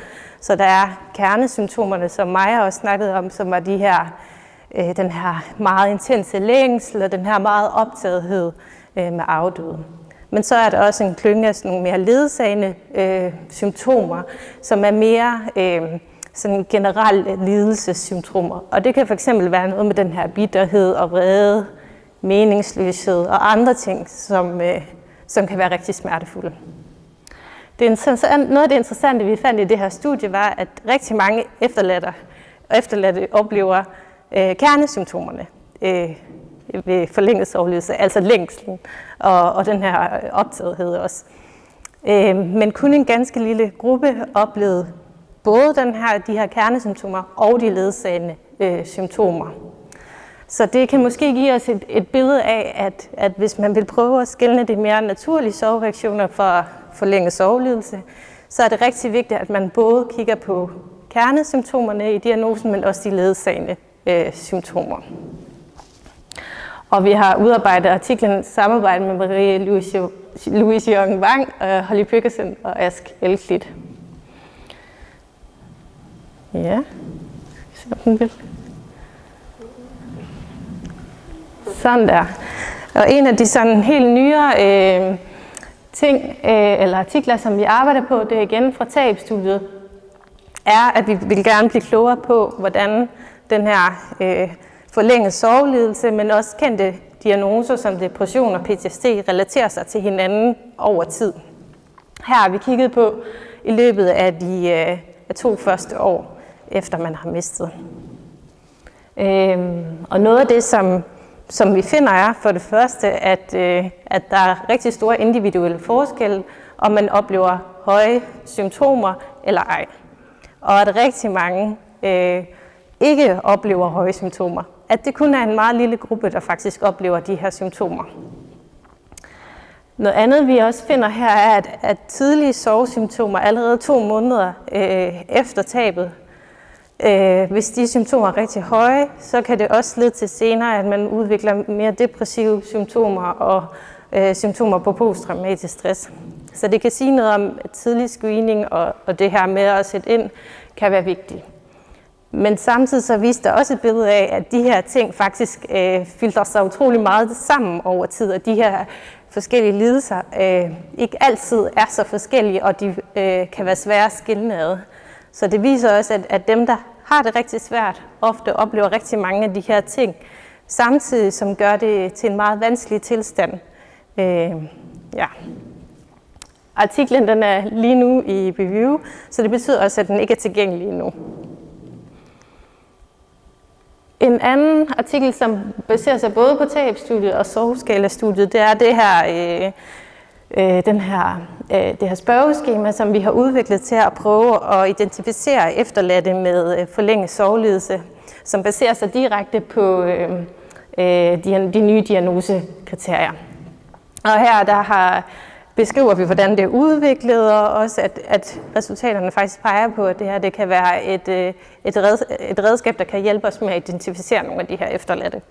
Speaker 4: Så der er kernesymptomerne, som Maja også snakkede om, som var den her meget intense længsel og den her meget optagethed med afdøde. Men så er der også en klynge af sådan nogle mere ledsagende symptomer, som er mere sådan generelle lidelsessymptomer. Og det kan fx være noget med den her bitterhed og vrede, meningsløshed og andre ting, som kan være rigtig smertefulde. Noget af det interessante, vi fandt i det her studie, var, at rigtig mange efterladte oplever kernesymptomerne ved forlænget sovelidelse, altså længslen og den her optagethed også. Men kun en ganske lille gruppe oplevede både de her kernesymptomer og de ledsagende symptomer. Så det kan måske give os et billede af, at hvis man vil prøve at skelne de mere naturlige sovereaktioner for forlænget sovelidelse, så er det rigtig vigtigt, at man både kigger på kernesymptomerne i diagnosen, men også de ledsagende symptomer. Og vi har udarbejdet artiklen i samarbejde med Marie-Louise Jørgen Wang, Holly Pückesen og Ask Elklit. Ja, så den vil. Sådan der. Og en af de sådan helt nyere ting eller artikler, som vi arbejder på, det er igen fra TAGEP-studiet, er, at vi vil gerne blive klogere på, hvordan den her forlænget sovelidelse, men også kendte diagnoser som depression og PTSD relaterer sig til hinanden over tid. Her har vi kigget på i løbet af de 2 første år, efter man har mistet. Og noget af det, som vi finder, er for det første, at der er rigtig store individuelle forskelle, om man oplever høje symptomer eller ej. Og at rigtig mange ikke oplever høje symptomer. At det kun er en meget lille gruppe, der faktisk oplever de her symptomer. Noget andet, vi også finder her, er, at tidlige sovesymptomer allerede 2 måneder efter tabet, hvis de symptomer er rigtig høje, så kan det også lede til senere, at man udvikler mere depressive symptomer og symptomer på posttraumatisk stress. Så det kan sige noget om, at tidlig screening og det her med at sætte ind kan være vigtigt. Men samtidig så viste der også et billede af, at de her ting faktisk filtrer sig utrolig meget sammen over tid, og de her forskellige lidelser ikke altid er så forskellige, og de kan være svære at skille ad. Så det viser også, at dem, der har det rigtig svært, ofte oplever rigtig mange af de her ting, samtidig som gør det til en meget vanskelig tilstand. Artiklen den er lige nu i review, så det betyder også, at den ikke er tilgængelig endnu. En anden artikel, som baserer sig både på TAGEP-studiet og soveskala-studiet, det er det her spørgeskema, som vi har udviklet til at prøve at identificere efterladte med forlænget sovelidelse, som baserer sig direkte på de nye diagnosekriterier. Og her beskriver vi, hvordan det er udviklet, og også at resultaterne faktisk peger på, at det her det kan være et redskab, der kan hjælpe os med at identificere nogle af de her efterladte.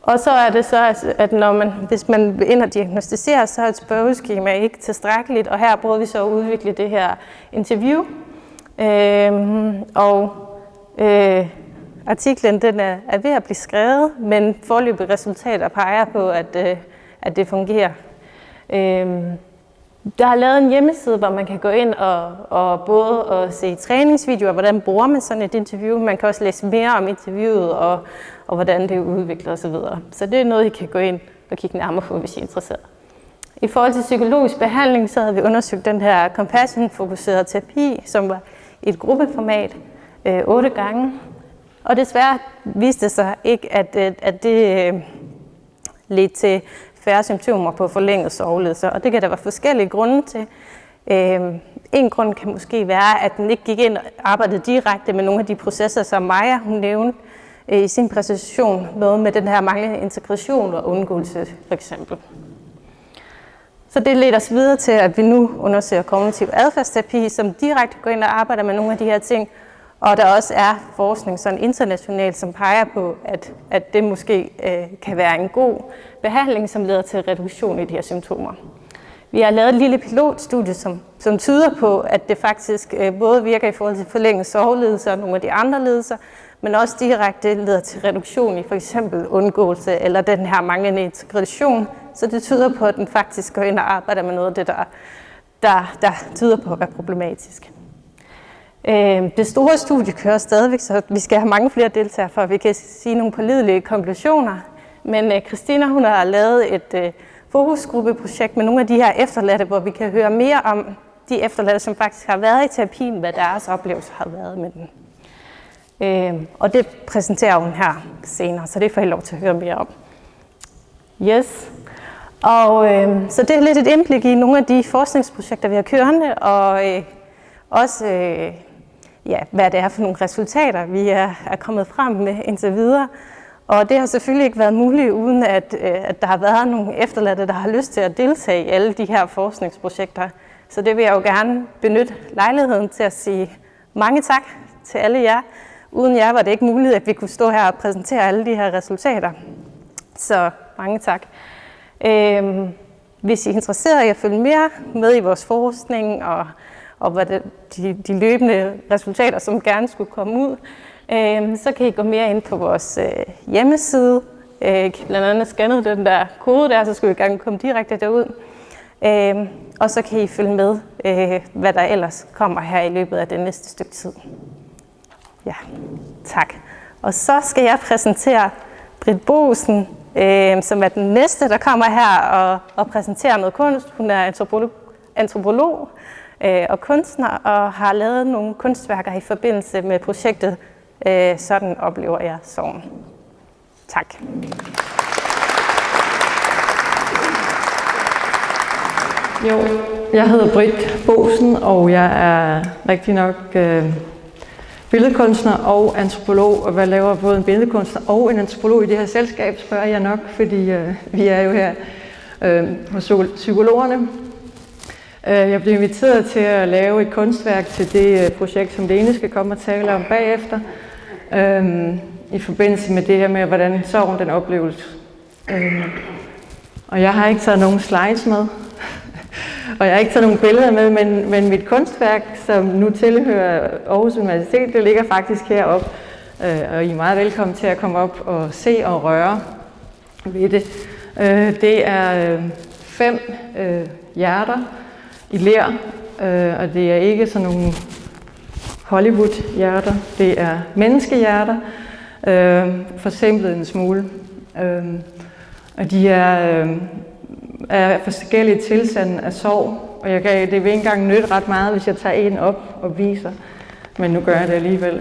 Speaker 4: Og så er det så, at hvis man vil ind og diagnostisere, så er et spørgeskema ikke tilstrækkeligt, og her prøver vi så at udvikle det her interview. Artiklen den er ved at blive skrevet, men foreløbige resultater peger på, at det fungerer. Der er lavet en hjemmeside, hvor man kan gå ind og både at se træningsvideoer, hvordan bruger man sådan et interview. Man kan også læse mere om interviewet og hvordan det er udviklet osv. Så det er noget, I kan gå ind og kigge nærmere på, hvis I er interesseret. I forhold til psykologisk behandling, så havde vi undersøgt den her compassion-fokuserede terapi, som var i et gruppeformat, 8 gange. Og desværre viste det sig ikke, at det ledte til færre symptomer på forlænget sovelidelse, og det kan der være forskellige grunde til. En grund kan måske være, at den ikke gik ind og arbejdede direkte med nogle af de processer, som Maja hun nævnte i sin præsentation, noget med den her manglende integration og undgåelse for eksempel. Så det leder os videre til, at vi nu undersøger kognitiv adfærdsterapi, som direkte går ind og arbejder med nogle af de her ting, og der også er forskning sådan internationalt, som peger på, at det måske kan være en god behandling, som leder til reduktion i de her symptomer. Vi har lavet et lille pilotstudie, som tyder på, at det faktisk både virker i forhold til forlænget sovelidelse og nogle af de andre lidelser, men også direkte leder til reduktion i for eksempel undgåelse eller den her manglende integration. Så det tyder på, at den faktisk går ind og arbejder med noget af det, der tyder på at være problematisk. Det store studie kører stadigvæk, så vi skal have mange flere deltagere, for at vi kan sige nogle pålidelige konklusioner. Men Christina hun har lavet et fokusgruppeprojekt med nogle af de her efterladte, hvor vi kan høre mere om de efterladte, som faktisk har været i terapien, hvad deres oplevelse har været med den. Og det præsenterer hun her senere, så det får I lov til at høre mere om. Yes. Og så det er lidt et indblik i nogle af de forskningsprojekter, vi har kørende, og også hvad det er for nogle resultater, vi er kommet frem med indtil videre. Og det har selvfølgelig ikke været muligt, uden at der har været nogle efterladte, der har lyst til at deltage i alle de her forskningsprojekter. Så det vil jeg jo gerne benytte lejligheden til at sige mange tak til alle jer. Uden jer var det ikke muligt, at vi kunne stå her og præsentere alle de her resultater. Så mange tak. Hvis I er interesseret i at følge mere med i vores forskning og hvad de løbende resultater, som gerne skulle komme ud, så kan I gå mere ind på vores hjemmeside. Blandt andet scanne den der kode der, så skal vi gerne komme direkte derud. Og så kan I følge med, hvad der ellers kommer her i løbet af det næste stykke tid. Ja, tak. Og så skal jeg præsentere Britt Boesen, som er den næste, der kommer her og præsenterer noget kunst. Hun er antropolog og kunstner og har lavet nogle kunstværker i forbindelse med projektet Sådan oplever jeg sorgen. Tak.
Speaker 5: Jo, jeg hedder Britt Boesen, og jeg er rigtig nok billedkunstner og antropolog, og jeg laver både en billedkunstner og en antropolog i det her selskab, spørger jeg nok, fordi vi er jo her hos psykologerne. Jeg blev inviteret til at lave et kunstværk til det projekt, som Lene skal komme og tale om bagefter, i forbindelse med det her med, hvordan sorgen den opleves. Og jeg har ikke taget nogen slides med, og jeg har ikke taget nogen billeder med, men mit kunstværk, som nu tilhører Aarhus Universitet, det ligger faktisk heroppe, og I er meget velkommen til at komme op og se og røre ved det. Det er 5 hjerter i ler, og det er ikke sådan nogle Hollywood-hjerter, det er menneskehjerter, forsimplet en smule. Og de er forskellige tilstande af sorg, og det vil ikke engang nytte ret meget, hvis jeg tager en op og viser, men nu gør jeg det alligevel.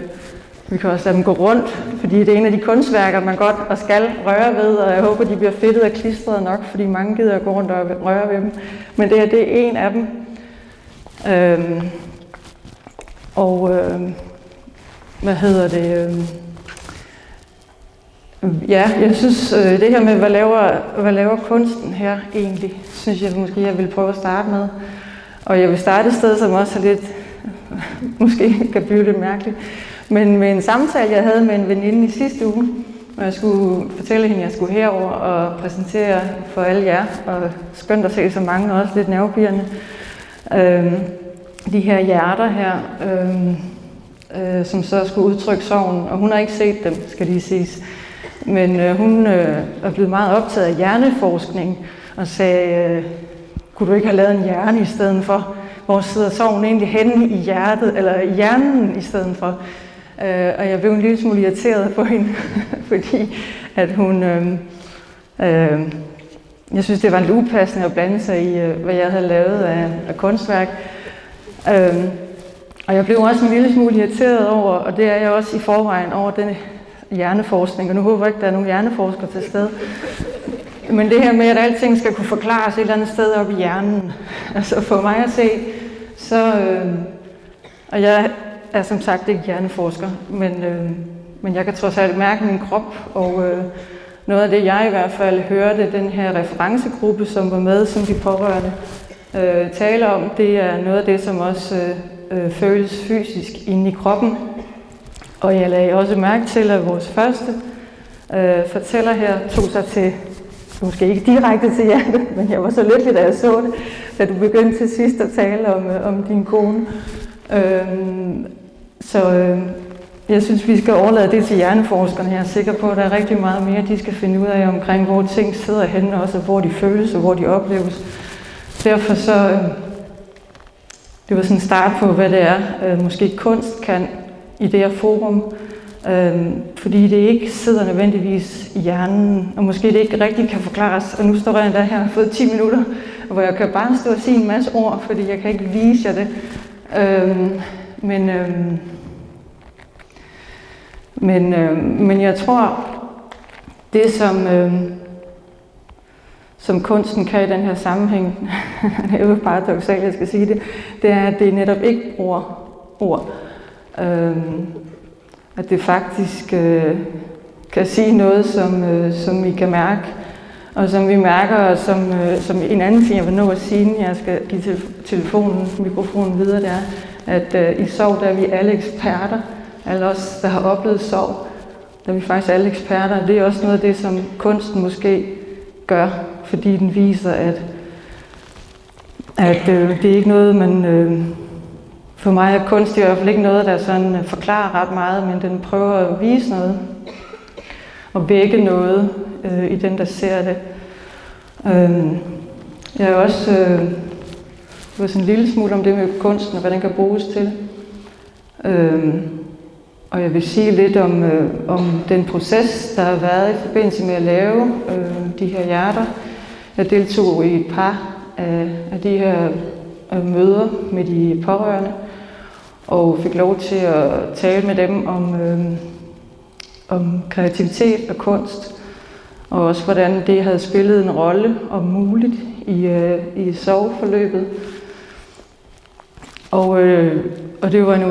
Speaker 5: Vi kan også lade dem gå rundt, fordi det er en af de kunstværker, man godt og skal røre ved, og jeg håber, de bliver fedtet og klistret nok, fordi mange gider at gå rundt og røre ved dem. Men det her, det er en af dem. Ja, jeg synes, det her med, hvad laver kunsten her egentlig, synes jeg måske, jeg vil prøve at starte med. Og jeg vil starte et sted, som også er lidt, måske kan blive lidt mærkeligt. Men med en samtale, jeg havde med en veninde i sidste uge, og jeg skulle fortælle hende, at jeg skulle herover og præsentere for alle jer, og skønt at se så mange, og også lidt nervepirrende. De her hjerter her, som så skulle udtrykke sorgen, og hun har ikke set dem, skal lige siges. Men hun er blevet meget optaget af hjerneforskning, og sagde, kunne du ikke have lavet en hjerne i stedet for? Hvor sidder sorgen egentlig henne i hjertet, eller i hjernen i stedet for? Og jeg blev en lille smule irriteret på hende, fordi at hun, jeg synes, det var lidt upassende at blande sig i, hvad jeg havde lavet af kunstværk. Og jeg blev også en lille smule irriteret over, og det er jeg også i forvejen, over den hjerneforskning, og nu håber jeg ikke, der er nogen hjerneforskere til stede. Men det her med, at alting skal kunne forklares et eller andet sted op i hjernen, altså for mig at se, så, og jeg er som sagt ikke hjerneforsker, men jeg kan trods alt mærke min krop, og noget af det, jeg i hvert fald hørte, den her referencegruppe, som var med, som de pårørende taler om, det er noget af det, som også føles fysisk inde i kroppen. Og jeg lagde også mærke til, at vores første fortæller her tog sig til, måske ikke direkte til hjertet, men jeg var så lykkelig, da jeg så det, da du begyndte til sidst at tale om din kone. Jeg synes, vi skal overlade det til hjerneforskerne. Jeg er sikker på, at der er rigtig meget mere, de skal finde ud af omkring, hvor ting sidder henne, også hvor de føles og hvor de opleves. Derfor så, det var sådan en start på, hvad det er, måske kunst kan i det her forum, fordi det ikke sidder nødvendigvis i hjernen, og måske det ikke rigtig kan forklares. Og nu står jeg endda her og har fået 10 minutter, hvor jeg kan bare stå og sige en masse ord, fordi jeg kan ikke vise jer det. Men jeg tror, det som kunsten kan i den her sammenhæng, det er jo paradoksalt, jeg skal sige det, det er, at det netop ikke bruger ord. At det faktisk kan sige noget, som I kan mærke, og som vi mærker, og som en anden ting, jeg vil nå at sige, inden jeg skal give mikrofonen videre, det er, at i sorg, der er vi alle eksperter. Alle os, der har oplevet sorg, der er vi faktisk alle eksperter. Det er også noget af det, som kunsten måske gør, fordi den viser, at det er ikke noget, man... For mig er kunst i hvert fald ikke noget, der sådan forklarer ret meget, men den prøver at vise noget og vække noget i den, der ser det. Jeg er også ved sådan en lille smule om det med kunsten og hvad den kan bruges til. Og jeg vil sige lidt om den proces, der har været i forbindelse med at lave de her hjerter. Jeg deltog i et par af de her møder med de pårørende, og fik lov til at tale med dem om kreativitet og kunst, og også hvordan det havde spillet en rolle om muligt i sorgforløbet. Og det var en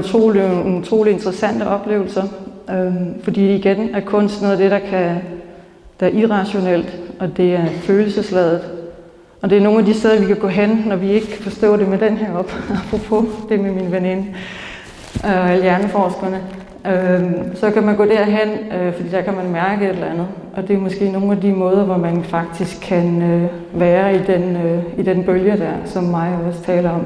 Speaker 5: utrolig interessant oplevelse, fordi igen er kunst noget af det, der er irrationelt, og det er følelsesladet. Og det er nogle af de steder, vi kan gå hen, når vi ikke kan forstå det med den her op, apropos det med min veninde og alle hjerneforskerne. Så kan man gå derhen, fordi der kan man mærke et eller andet. Og det er måske nogle af de måder, hvor man faktisk kan være i den bølge der, som mig også taler om.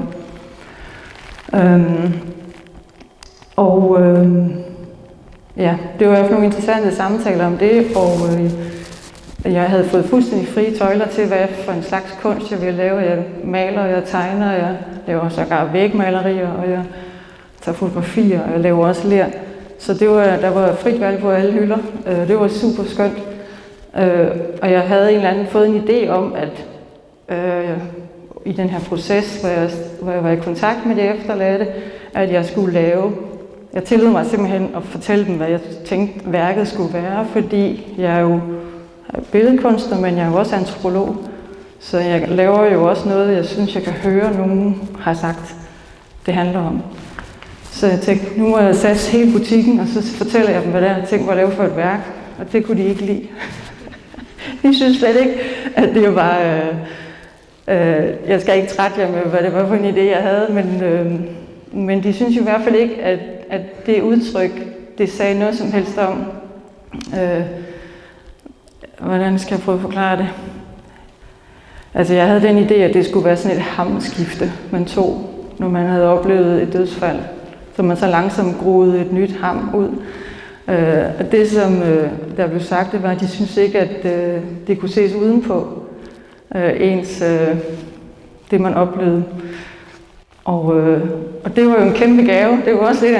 Speaker 5: Ja, det var jo nogle interessante samtaler om det, og jeg havde fået fuldstændig frie tøjler til, hvad for en slags kunst jeg ville lave. Jeg maler, jeg tegner, jeg laver sågar vægmalerier, og jeg tager fotografier, og jeg laver også ler. Så der var frit valg på alle hylder. Det var super skønt. Og jeg havde fået en idé om, at i den her proces, hvor jeg var i kontakt med de efterladte, at jeg skulle lave. Jeg tillod mig simpelthen at fortælle dem, hvad jeg tænkte værket skulle være, fordi jeg er jo billedkunstner, men jeg er jo også antropolog. Så jeg laver jo også noget, jeg synes, jeg kan høre, nogen har sagt, det handler om. Så jeg tænkte, nu må jeg satse hele butikken, og så fortæller jeg dem, hvad det er, jeg tænkte mig at lave for et værk. Og det kunne de ikke lide. De synes slet ikke, at det var... jeg skal ikke trætte jer med, hvad det var for en idé, jeg havde, men de synes i hvert fald ikke, at det udtryk, det sagde noget som helst om. Hvordan skal jeg prøve at forklare det? Altså, jeg havde den idé, at det skulle være sådan et hamskifte, man tog, når man havde oplevet et dødsfald. Så man så langsomt groede et nyt ham ud. Og det, som der blev sagt, det var, at de synes ikke, at det kunne ses udenpå det, man oplevede. Og det var jo en kæmpe gave. Det var også lidt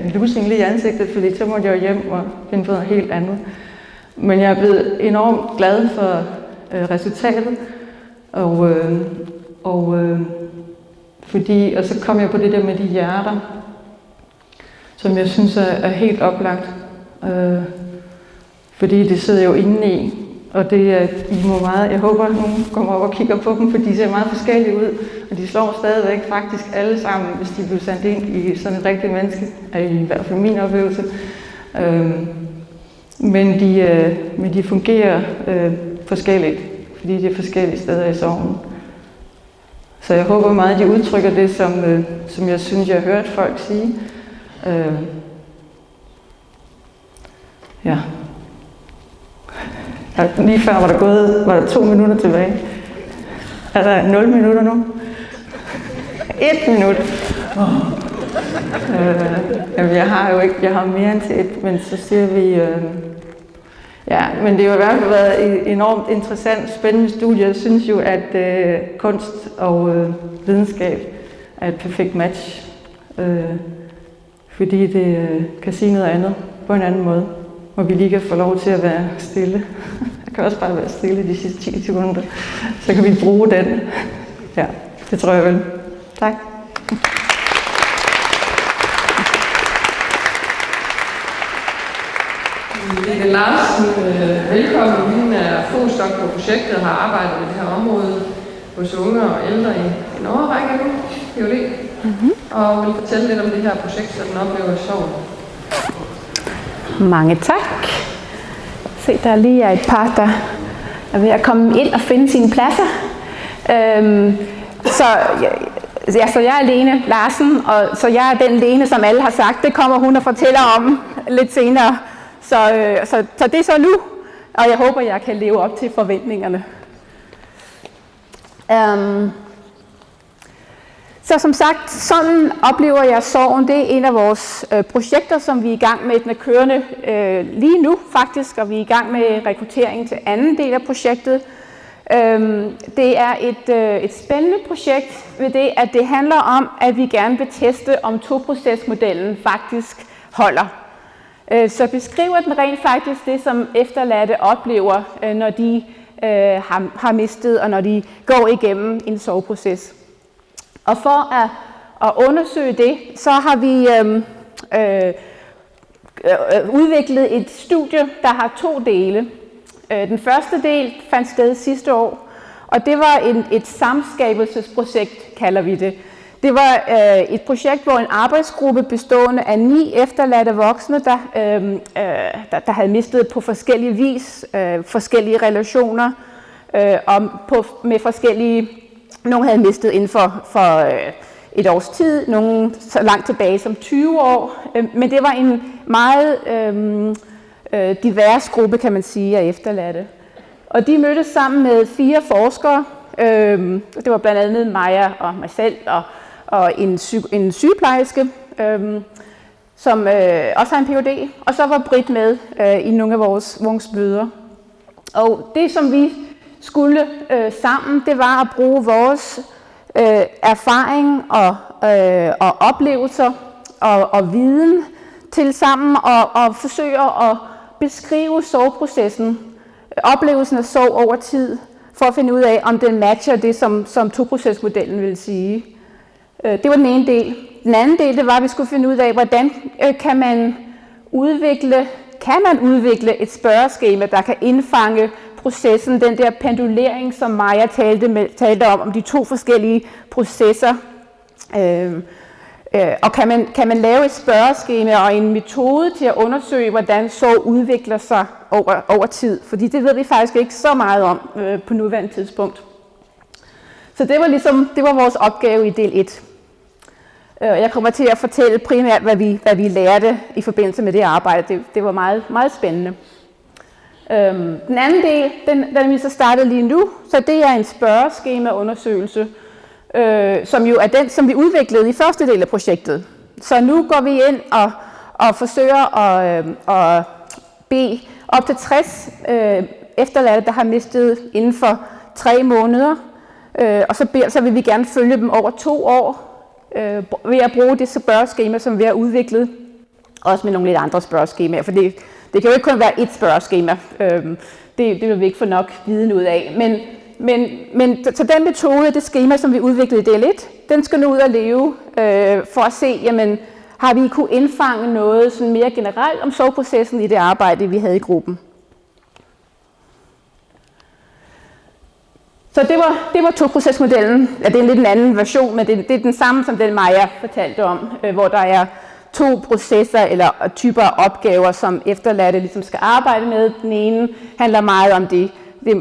Speaker 5: en lussing lige i ansigtet, fordi så måtte jeg jo hjem og finde på noget helt andet. Men jeg er blevet enormt glad for resultatet. Og så kom jeg på det der med de hjerter. som jeg synes er helt oplagt. Fordi det sidder jo inde i, og det er, I må meget, jeg håber, at nogen kommer op og kigger på dem, for de ser meget forskellige ud, og de slår stadigvæk faktisk alle sammen, hvis de bliver sendt ind i sådan et rigtigt menneske, er i hvert fald min oplevelse. Men de fungerer forskelligt, fordi de er forskellige steder i sorgen. Så jeg håber meget, at de udtrykker det, som jeg synes, jeg har hørt folk sige. Ja. Lige før var der 2 minutter tilbage. Er der 0 minutter nu? 1 minut. Jeg har mere end til 1, men så siger vi... Ja, men det har i hvert fald været et enormt interessant, spændende studie. Jeg synes jo, at kunst og videnskab er et perfekt match, fordi det kan sige noget andet på en anden måde, hvor vi lige kan få lov til at være stille. Jeg kan også bare være stille de sidste 10 sekunder, så kan vi bruge den. Ja, det tror jeg vel. Tak.
Speaker 1: Lene Larsen, velkommen. Hun er postdoc på projektet og har arbejdet med det her område hos unge og ældre i en årrække nu, PhD. Og vil fortælle lidt om det her projekt, så den oplever sorg.
Speaker 6: Mange tak. Se, der lige er et par, der er ved at komme ind og finde sine pladser. Så jeg er Lene Larsen, og så jeg er den Lene, som alle har sagt. Det kommer hun og fortæller om lidt senere. Så det er så nu, og jeg håber, jeg kan leve op til forventningerne. Så som sagt, sådan oplever jeg sorgen. Det er en af vores projekter, som vi er i gang med. Den er kørende lige nu faktisk, og vi er i gang med rekruttering til anden del af projektet. Det er et spændende projekt ved det, at det handler om, at vi gerne vil teste, om toprocesmodellen faktisk holder. Så beskriver den rent faktisk det, som efterladte oplever, når de har mistet, og når de går igennem en sorgproces. Og for at undersøge det, så har vi udviklet et studie, der har 2 dele. Den første del fandt sted sidste år, og det var et samskabelsesprojekt, kalder vi det. Det var et projekt, hvor en arbejdsgruppe bestående af 9 efterladte voksne, der havde mistet på forskellige vis, forskellige relationer, og med forskellige. Nogle havde mistet inden for et års tid, nogle så langt tilbage som 20 år, men det var en meget divers gruppe, kan man sige, af efterladte. Og de mødtes sammen med 4 forskere. Det var blandt andet Maja og mig selv og en sygeplejerske, som også har en Ph.D. Og så var Britt med i nogle af vores møder. Og det, som vi skulle sammen, det var at bruge vores erfaring og oplevelser og viden til sammen og forsøge at beskrive sorgprocessen, oplevelsen af sorg over tid, for at finde ud af, om den matcher det, som toprocesmodellen vil sige. Det var den ene del. Den anden del, det var, at vi skulle finde ud af, hvordan kan man udvikle et spørgeskema, der kan indfange processen, den der pendulering, som Maja talte om de 2 forskellige processer. Og kan man lave et spørgeskema og en metode til at undersøge, hvordan sorg udvikler sig over tid? Fordi det ved vi faktisk ikke så meget om på nuværende tidspunkt. Så det var vores opgave i del 1. Jeg kommer til at fortælle primært, hvad vi lærte i forbindelse med det arbejde. Det var meget, meget spændende. Den anden del, den vi så startet lige nu, så det er en spørgeskemaundersøgelse, som jo er den, som vi udviklede i første del af projektet. Så nu går vi ind og forsøger at bede op til 60 efterladte, der har mistet inden for 3 måneder, og så vil vi gerne følge dem over 2 år ved at bruge det spørgeskema, som vi har udviklet, også med nogle lidt andre spørgeskemaer, for det kan jo ikke kun være et spørgeskema. Det vil vi ikke få nok viden ud af. Så den metode, det skema, som vi udviklede i del 1, den skal nu ud og leve for at se, jamen, har vi kunne indfange noget sådan mere generelt om sorgprocessen i det arbejde, vi havde i gruppen. Så det var toprocesmodellen. Ja, det er lidt en anden version, men det er den samme som den Maja fortalte om, hvor der er 2 processer eller typer af opgaver, som efterladte ligesom skal arbejde med. Den ene handler meget om det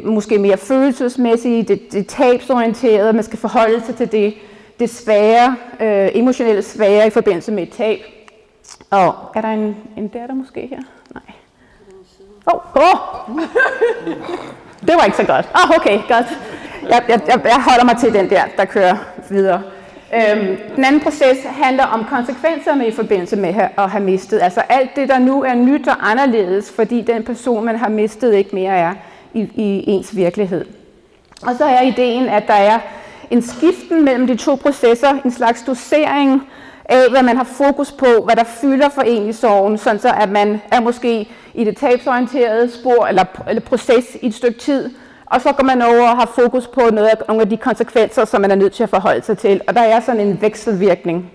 Speaker 6: måske mere følelsesmæssige, det tabsorienterede, man skal forholde sig til det svære, emotionelt svære i forbindelse med et tab. Og er der en der måske her? Nej. Det var ikke så godt. Okay, godt. Jeg holder mig til den der kører videre. Den anden proces handler om konsekvenserne i forbindelse med at have mistet. Altså alt det, der nu er nyt og anderledes, fordi den person, man har mistet, ikke mere er i ens virkelighed. Og så er ideen, at der er en skiften mellem de 2 processer, en slags dosering af, hvad man har fokus på, hvad der fylder for en i sorgen, sådan så at man er måske i det tabsorienterede spor eller proces i et stykke tid, og så går man over og har fokus på nogle af de konsekvenser, som man er nødt til at forholde sig til. Og der er sådan en vekselvirkning.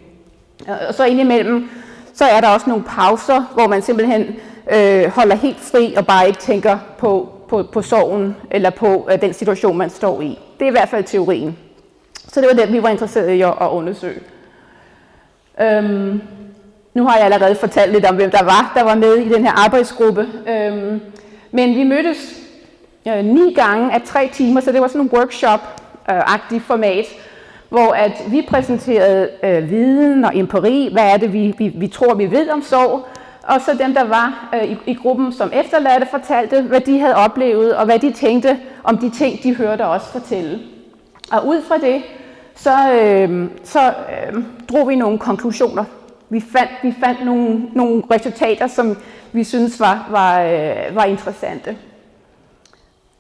Speaker 6: Og så indimellem, så er der også nogle pauser, hvor man simpelthen holder helt fri og bare ikke tænker på sorgen eller på den situation, man står i. Det er i hvert fald teorien. Så det var det, vi var interesserede i at undersøge. Nu har jeg allerede fortalt lidt om, hvem der var med i den her arbejdsgruppe. Men vi mødtes 9 gange af 3 timer, så det var sådan en workshop-agtig format, hvor at vi præsenterede viden og empiri, hvad er det, vi tror, vi ved om sorg, og så dem, der var i gruppen som efterladte, fortalte, hvad de havde oplevet, og hvad de tænkte om de ting, de hørte os fortælle. Og ud fra det, så drog vi nogle konklusioner. Vi fandt nogle resultater, som vi synes var interessante.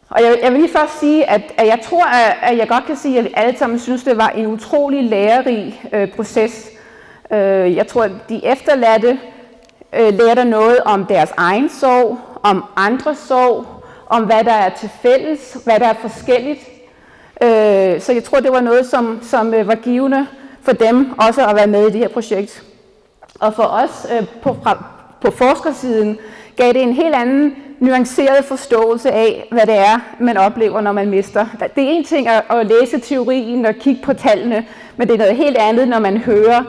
Speaker 6: Og jeg vil lige først sige, at jeg tror, at jeg godt kan sige, at alle sammen synes, det var en utrolig lærerig proces. Jeg tror, at de efterladte lærte noget om deres egen sorg, om andres sorg, om hvad der er til fælles, hvad der er forskelligt. Så jeg tror, det var noget, som var givende for dem også at være med i det her projekt. Og for os på forskersiden gav det en helt anden nuanceret forståelse af, hvad det er, man oplever, når man mister. Det er en ting at læse teorien og kigge på tallene, men det er noget helt andet, når man hører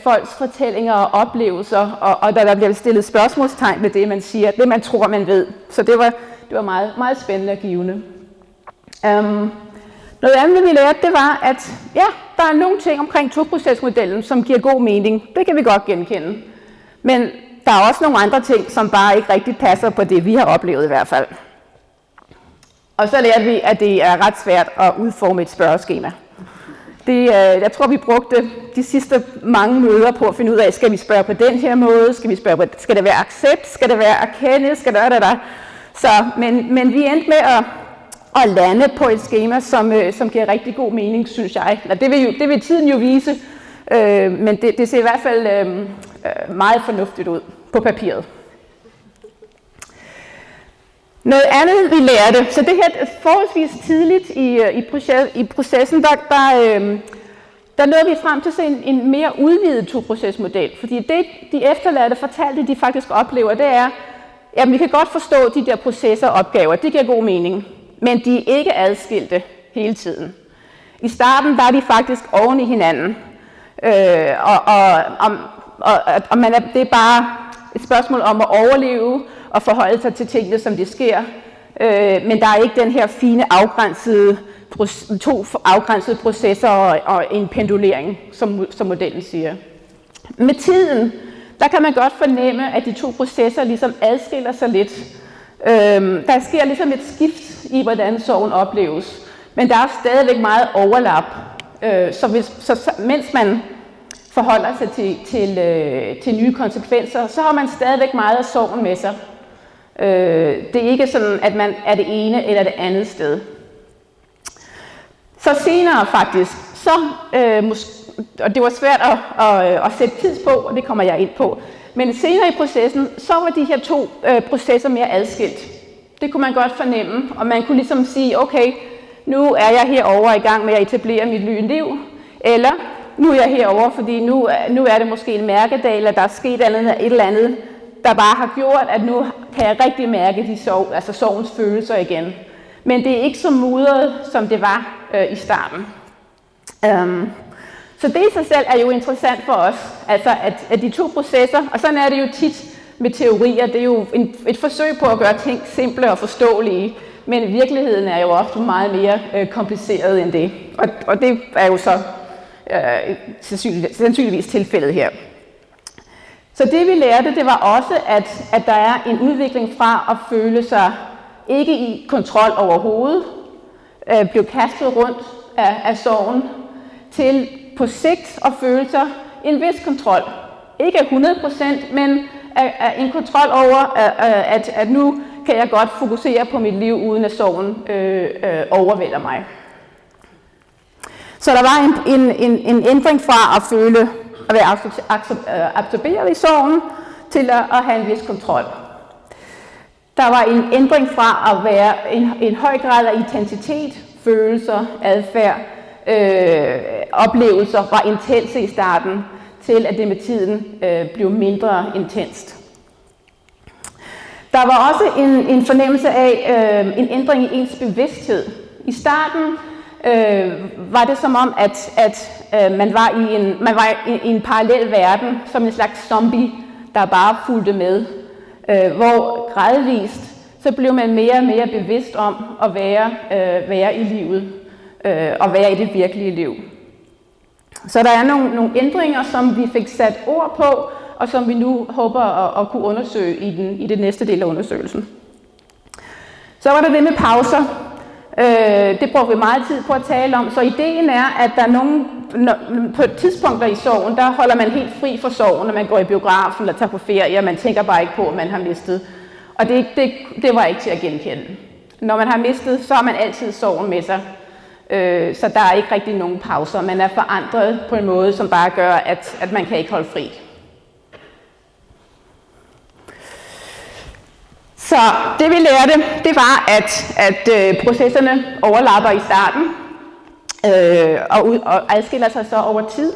Speaker 6: folks fortællinger og oplevelser, og der bliver stillet spørgsmålstegn ved det, man siger, det man tror, man ved. Så det var meget, meget spændende og givende. Noget andet, vi lærte, det var, at ja, der er nogle ting omkring toprocesmodellen, som giver god mening. Det kan vi godt genkende. Men der er også nogle andre ting, som bare ikke rigtig passer på det, vi har oplevet i hvert fald. Og så lærte vi, at det er ret svært at udforme et spørgeskema. Jeg tror, vi brugte de sidste mange møder på at finde ud af, skal vi spørge på den her måde, skal det være accept, skal det være erkende, skal det være der. Så, men vi endte med at lande på et skema, som giver rigtig god mening, synes jeg. Det vil tiden jo vise, men det ser i hvert fald meget fornuftigt ud på papiret. Noget andet, vi lærte, så det her forholdsvis tidligt i processen, der nåede vi frem til en mere udvidet toprocesmodel. Fordi det, de efterladte fortalte, de faktisk oplever, det er, at vi kan godt forstå de der processer og opgaver, det giver god mening, men de er ikke adskilte hele tiden. I starten, der er de faktisk oven i hinanden, det er bare et spørgsmål om at overleve og forholde sig til tingene, som det sker. Men der er ikke den her fine to afgrænsede processer og en pendulering, som modellen siger. Med tiden, der kan man godt fornemme, at de 2 processer ligesom adskiller sig lidt. Der sker ligesom et skift i, hvordan sorgen opleves. Men der er stadigvæk meget overlap. Så mens man forholder sig til nye konsekvenser, så har man stadigvæk meget af sorgen med sig. Det er ikke sådan, at man er det ene eller det andet sted. Så senere faktisk, og det var svært at sætte tids på, og det kommer jeg ind på, men senere i processen, så var de her 2 processer mere adskilt. Det kunne man godt fornemme, og man kunne ligesom sige, okay, nu er jeg herovre i gang med at etablere mit nye liv, eller nu er jeg herovre, fordi nu er det måske en mærkedag, eller der er sket et eller andet, der bare har gjort, at nu kan jeg rigtig mærke sorgens følelser igen. Men det er ikke så mudret, som det var i starten. Så det i sig selv er jo interessant for os, altså at de to processer, og sådan er det jo tit med teorier, det er jo et forsøg på at gøre ting simple og forståelige, men virkeligheden er jo ofte meget mere kompliceret end det, og det er jo så sandsynligvis tilfældet her. Så det vi lærte, det var også, at der er en udvikling fra at føle sig ikke i kontrol overhovedet, blive kastet rundt af sorgen, til på sigt at føle sig en vis kontrol. Ikke 100%, men en kontrol over, at nu kan jeg godt fokusere på mit liv, uden at sorgen overvælder mig. Så der var en ændring fra at føle at være absorberet i sorgen, til at have en vis kontrol. Der var en ændring fra at være en høj grad af intensitet, følelser, adfærd, oplevelser var intense i starten, til at det med tiden blev mindre intenst. Der var også en fornemmelse af en ændring i ens bevidsthed. I starten var det som om, at man var i en parallel verden, som en slags zombie, der bare fulgte med. Hvor gradvist, så blev man mere og mere bevidst om at være i livet, og være i det virkelige liv. Så der er nogle ændringer, som vi fik sat ord på, og som vi nu håber at kunne undersøge i det næste del af undersøgelsen. Så var der det med pauser. Det bruger vi meget tid på at tale om. Så ideen er, at der er på tidspunkter i sorgen, der holder man helt fri for sorgen, når man går i biografen eller tager på ferie, og man tænker bare ikke på, at man har mistet. Og det var ikke til at genkende. Når man har mistet, så har man altid sorgen med sig. Så der er ikke rigtig nogen pauser. Man er forandret på en måde, som bare gør, at man kan ikke holde fri. Så det vi lærte, det var, at processerne overlapper i starten og adskiller sig så over tid.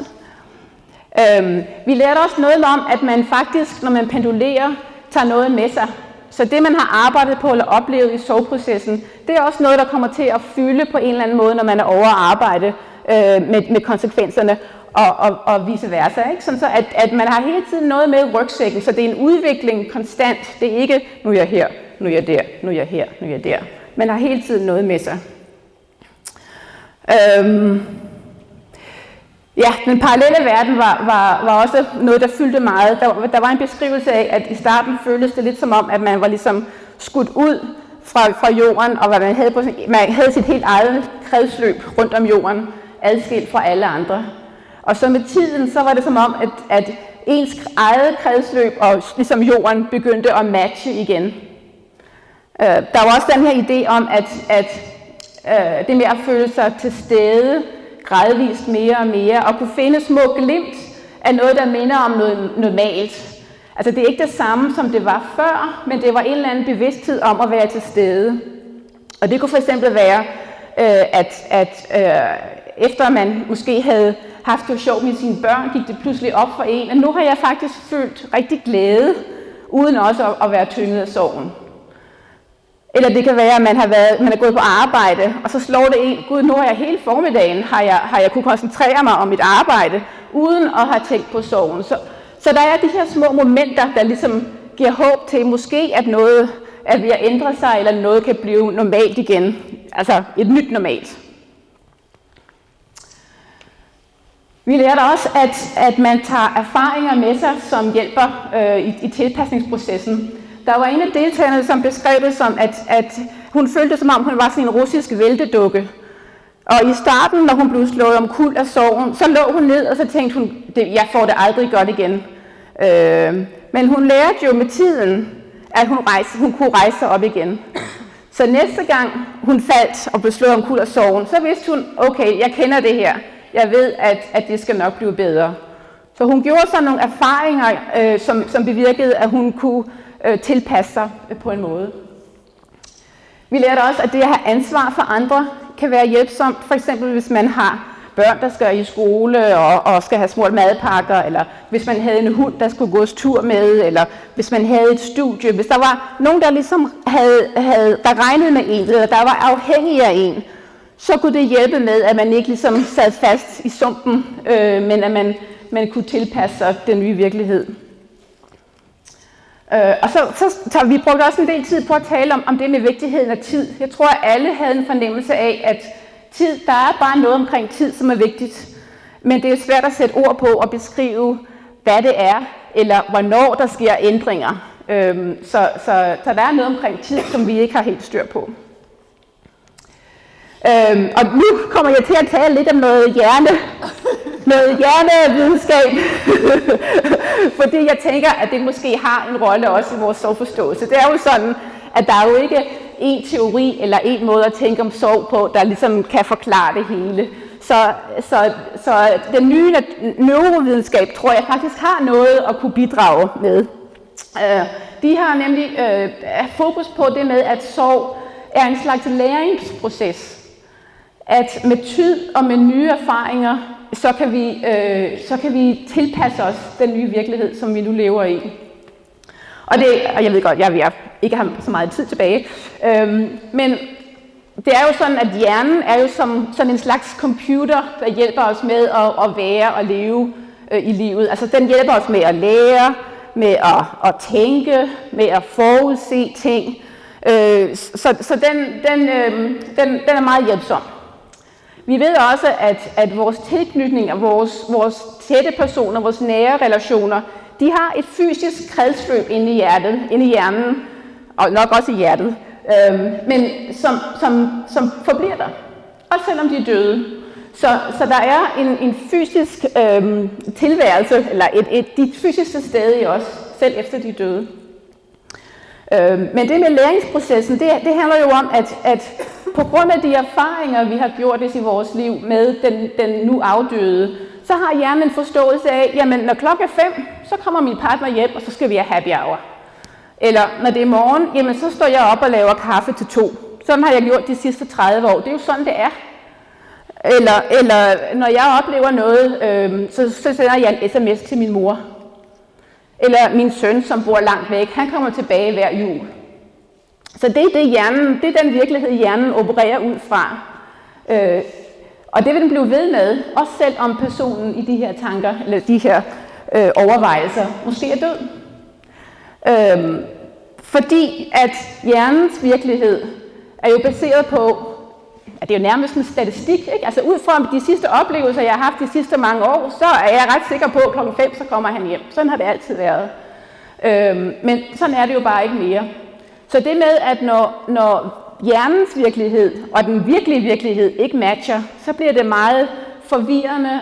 Speaker 6: Vi lærte også noget om, at man faktisk, når man pendulerer, tager noget med sig. Så det, man har arbejdet på eller oplevet i soveprocessen, det er også noget, der kommer til at fylde på en eller anden måde, når man er over at arbejde med konsekvenserne og vice versa. Ikke? Sådan så at man har hele tiden noget med i rygsækken, så det er en udvikling konstant. Det er ikke, nu er jeg her, nu er jeg der, nu er jeg her, nu er jeg der. Man har hele tiden noget med sig. Ja, den parallelle verden var også noget, der fyldte meget. Der var en beskrivelse af, at i starten føltes det lidt som om, at man var ligesom skudt ud fra jorden, og man havde sit helt eget kredsløb rundt om jorden, adskilt fra alle andre. Og så med tiden, så var det som om, at ens eget kredsløb og ligesom jorden begyndte at matche igen. Der var også den her idé om, at det med at føle sig til stede, gradvist mere og mere, og kunne finde små glimt af noget, der minder om noget normalt. Altså det er ikke det samme, som det var før, men det var en eller anden bevidsthed om at være til stede. Og det kunne for eksempel være, at efter man måske havde haft det sjovt med sine børn, gik det pludselig op for en, at nu har jeg faktisk følt rigtig glæde, uden også at være tynget af sorgen. Eller det kan være, at man er gået på arbejde, og så slår det en, gud, nu har jeg hele formiddagen, har jeg kunne koncentrere mig om mit arbejde, uden at have tænkt på sorgen. Så der er de her små momenter, der ligesom giver håb til, måske at noget er ved at ændre sig, eller noget kan blive normalt igen. Altså et nyt normalt. Vi lærte også, at man tager erfaringer med sig, som hjælper i tilpasningsprocessen. Der var en af deltagerne, som beskrev det som, at hun følte som om, hun var sådan en russisk væltedukke. Og i starten, når hun blev slået omkuld af sorgen, så lå hun ned, og så tænkte hun, jeg får det aldrig godt igen. Men hun lærte jo med tiden, at hun kunne rejse sig op igen. Så næste gang hun faldt og blev slået omkuld af sorgen, så vidste hun, okay, jeg kender det her. Jeg ved, at det skal nok blive bedre. Så hun gjorde sig nogle erfaringer, som bevirkede, at hun kunne tilpasse sig på en måde. Vi lærte også, at det at have ansvar for andre kan være hjælpsomt. For eksempel hvis man har børn, der skal i skole og skal have smurt madpakker, eller hvis man havde en hund, der skulle gås tur med, eller hvis man havde et studie. Hvis der var nogen, der ligesom der regnede med en, eller der var afhængig af en, så kunne det hjælpe med, at man ikke ligesom sad fast i sumpen, men at man kunne tilpasse sig den nye virkelighed. Og så vi brugte også en del tid på at tale om det med vigtigheden af tid. Jeg tror, at alle havde en fornemmelse af, at tid, der er bare noget omkring tid, som er vigtigt. Men det er svært at sætte ord på og beskrive, hvad det er, eller hvornår der sker ændringer. Så der er noget omkring tid, som vi ikke har helt styr på. Og nu kommer jeg til at tale lidt om noget hjernevidenskab, fordi jeg tænker, at det måske har en rolle også i vores sorgforståelse. Det er jo sådan, at der er jo ikke en teori eller en måde at tænke om sorg på, der ligesom kan forklare det hele. Så den nye neurovidenskab, tror jeg faktisk har noget at kunne bidrage med. De har nemlig fokus på det med, at sorg er en slags læringsproces. At med tid og med nye erfaringer, så kan vi tilpasse os den nye virkelighed, som vi nu lever i. Og jeg ved godt, jeg ikke har så meget tid tilbage, men det er jo sådan, at hjernen er jo som sådan en slags computer, der hjælper os med at være og leve i livet. Altså den hjælper os med at lære, med at tænke, med at forudse ting. Så den er meget hjælpsom. Vi ved også, at vores tilknytninger, vores tætte personer, vores nære relationer, de har et fysisk kredsløb inde i hjernen, og nok også i hjertet, men som forbliver der, også selvom de er døde. Så der er en fysisk tilværelse, eller de fysiske sted i os, selv efter de er døde. Men det med læringsprocessen, det handler jo om, at på grund af de erfaringer, vi har gjort i vores liv med den nu afdøde, så har hjernen en forståelse af, jamen når klokken er 5, så kommer min partner hjem, og så skal vi have happy hour. Eller når det er morgen, jamen så står jeg op og laver kaffe til 2. Sådan har jeg gjort de sidste 30 år. Det er jo sådan, det er. Eller når jeg oplever noget, så sender jeg en sms til min mor. Eller min søn, som bor langt væk, han kommer tilbage hver jul. Så det er den virkelighed, hjernen opererer ud fra. Og det vil den blive ved med, også selvom personen i de her tanker, eller de her overvejelser, måske er død. Fordi at hjernens virkelighed er jo baseret på, at det er jo nærmest en statistik, ikke? Altså ud fra de sidste oplevelser, jeg har haft de sidste mange år, så er jeg ret sikker på, at klokken 5, så kommer han hjem. Sådan har det altid været. Men sådan er det jo bare ikke mere. Så det med, at når hjernens virkelighed og den virkelige virkelighed ikke matcher, så bliver det meget forvirrende,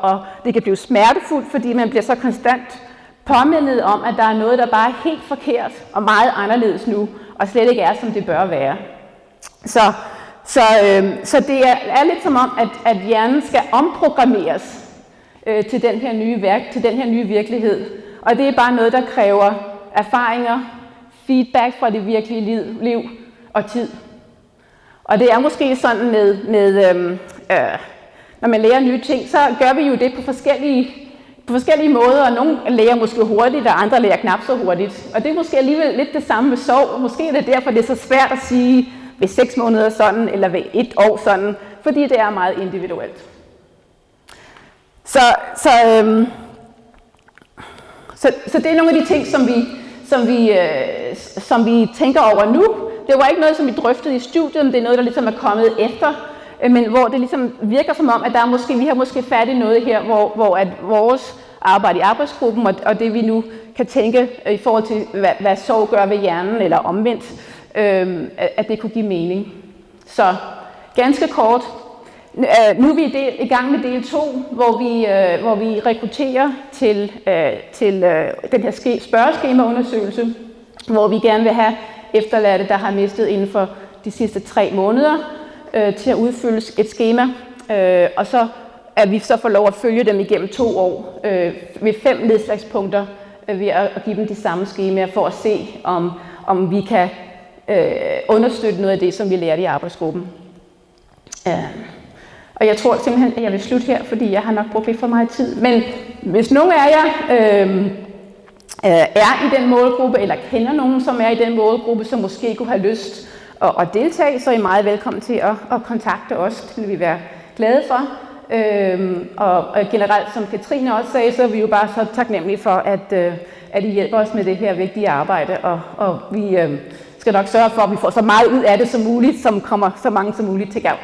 Speaker 6: og det kan blive smertefuldt, fordi man bliver så konstant påmindet om, at der er noget, der bare er helt forkert og meget anderledes nu, og slet ikke er, som det bør være. Så det er lidt som om, at hjernen skal omprogrammeres til den her nye virkelighed. Og det er bare noget, der kræver erfaringer, feedback fra det virkelige liv og tid. Og det er måske sådan når man lærer nye ting, så gør vi jo det på forskellige måder, og nogle lærer måske hurtigt, og andre lærer knap så hurtigt. Og det er måske alligevel lidt det samme med sorg. Måske er det derfor, det er så svært at sige ved 6 måneder sådan, eller ved 1 år sådan, fordi det er meget individuelt. Så det er nogle af de ting, som vi tænker over nu. Det var ikke noget, som vi drøftede i studiet, men det er noget, der ligesom er kommet efter, men hvor det ligesom virker som om, at vi har måske fat i noget her, hvor at vores arbejde i arbejdsgruppen, og det vi nu kan tænke i forhold til, hvad sorg gør ved hjernen, eller omvendt, at det kunne give mening. Så ganske kort, nu er vi i gang med del 2, hvor vi rekrutterer til den her spørgeskemaundersøgelse, hvor vi gerne vil have efterladte, der har mistet inden for de sidste 3 måneder, til at udfylde et skema, og så at vi så får lov at følge dem igennem 2 år ved 5 nedslagspunkter ved at give dem de samme skemaer for at se, om vi kan understøtte noget af det, som vi lærte i arbejdsgruppen. Og Og jeg tror simpelthen, at jeg vil slutte her, fordi jeg har nok brugt lidt for meget tid. Men hvis nogen af jer er i den målgruppe, eller kender nogen, som er i den målgruppe, som måske kunne have lyst at deltage, så er I meget velkommen til at kontakte os. Det vil vi være glade for. Og generelt, som Katrine også sagde, så er vi jo bare så taknemmelige for, at I hjælper os med det her vigtige arbejde. Og vi skal nok sørge for, at vi får så meget ud af det som muligt, som kommer så mange som muligt til gavn.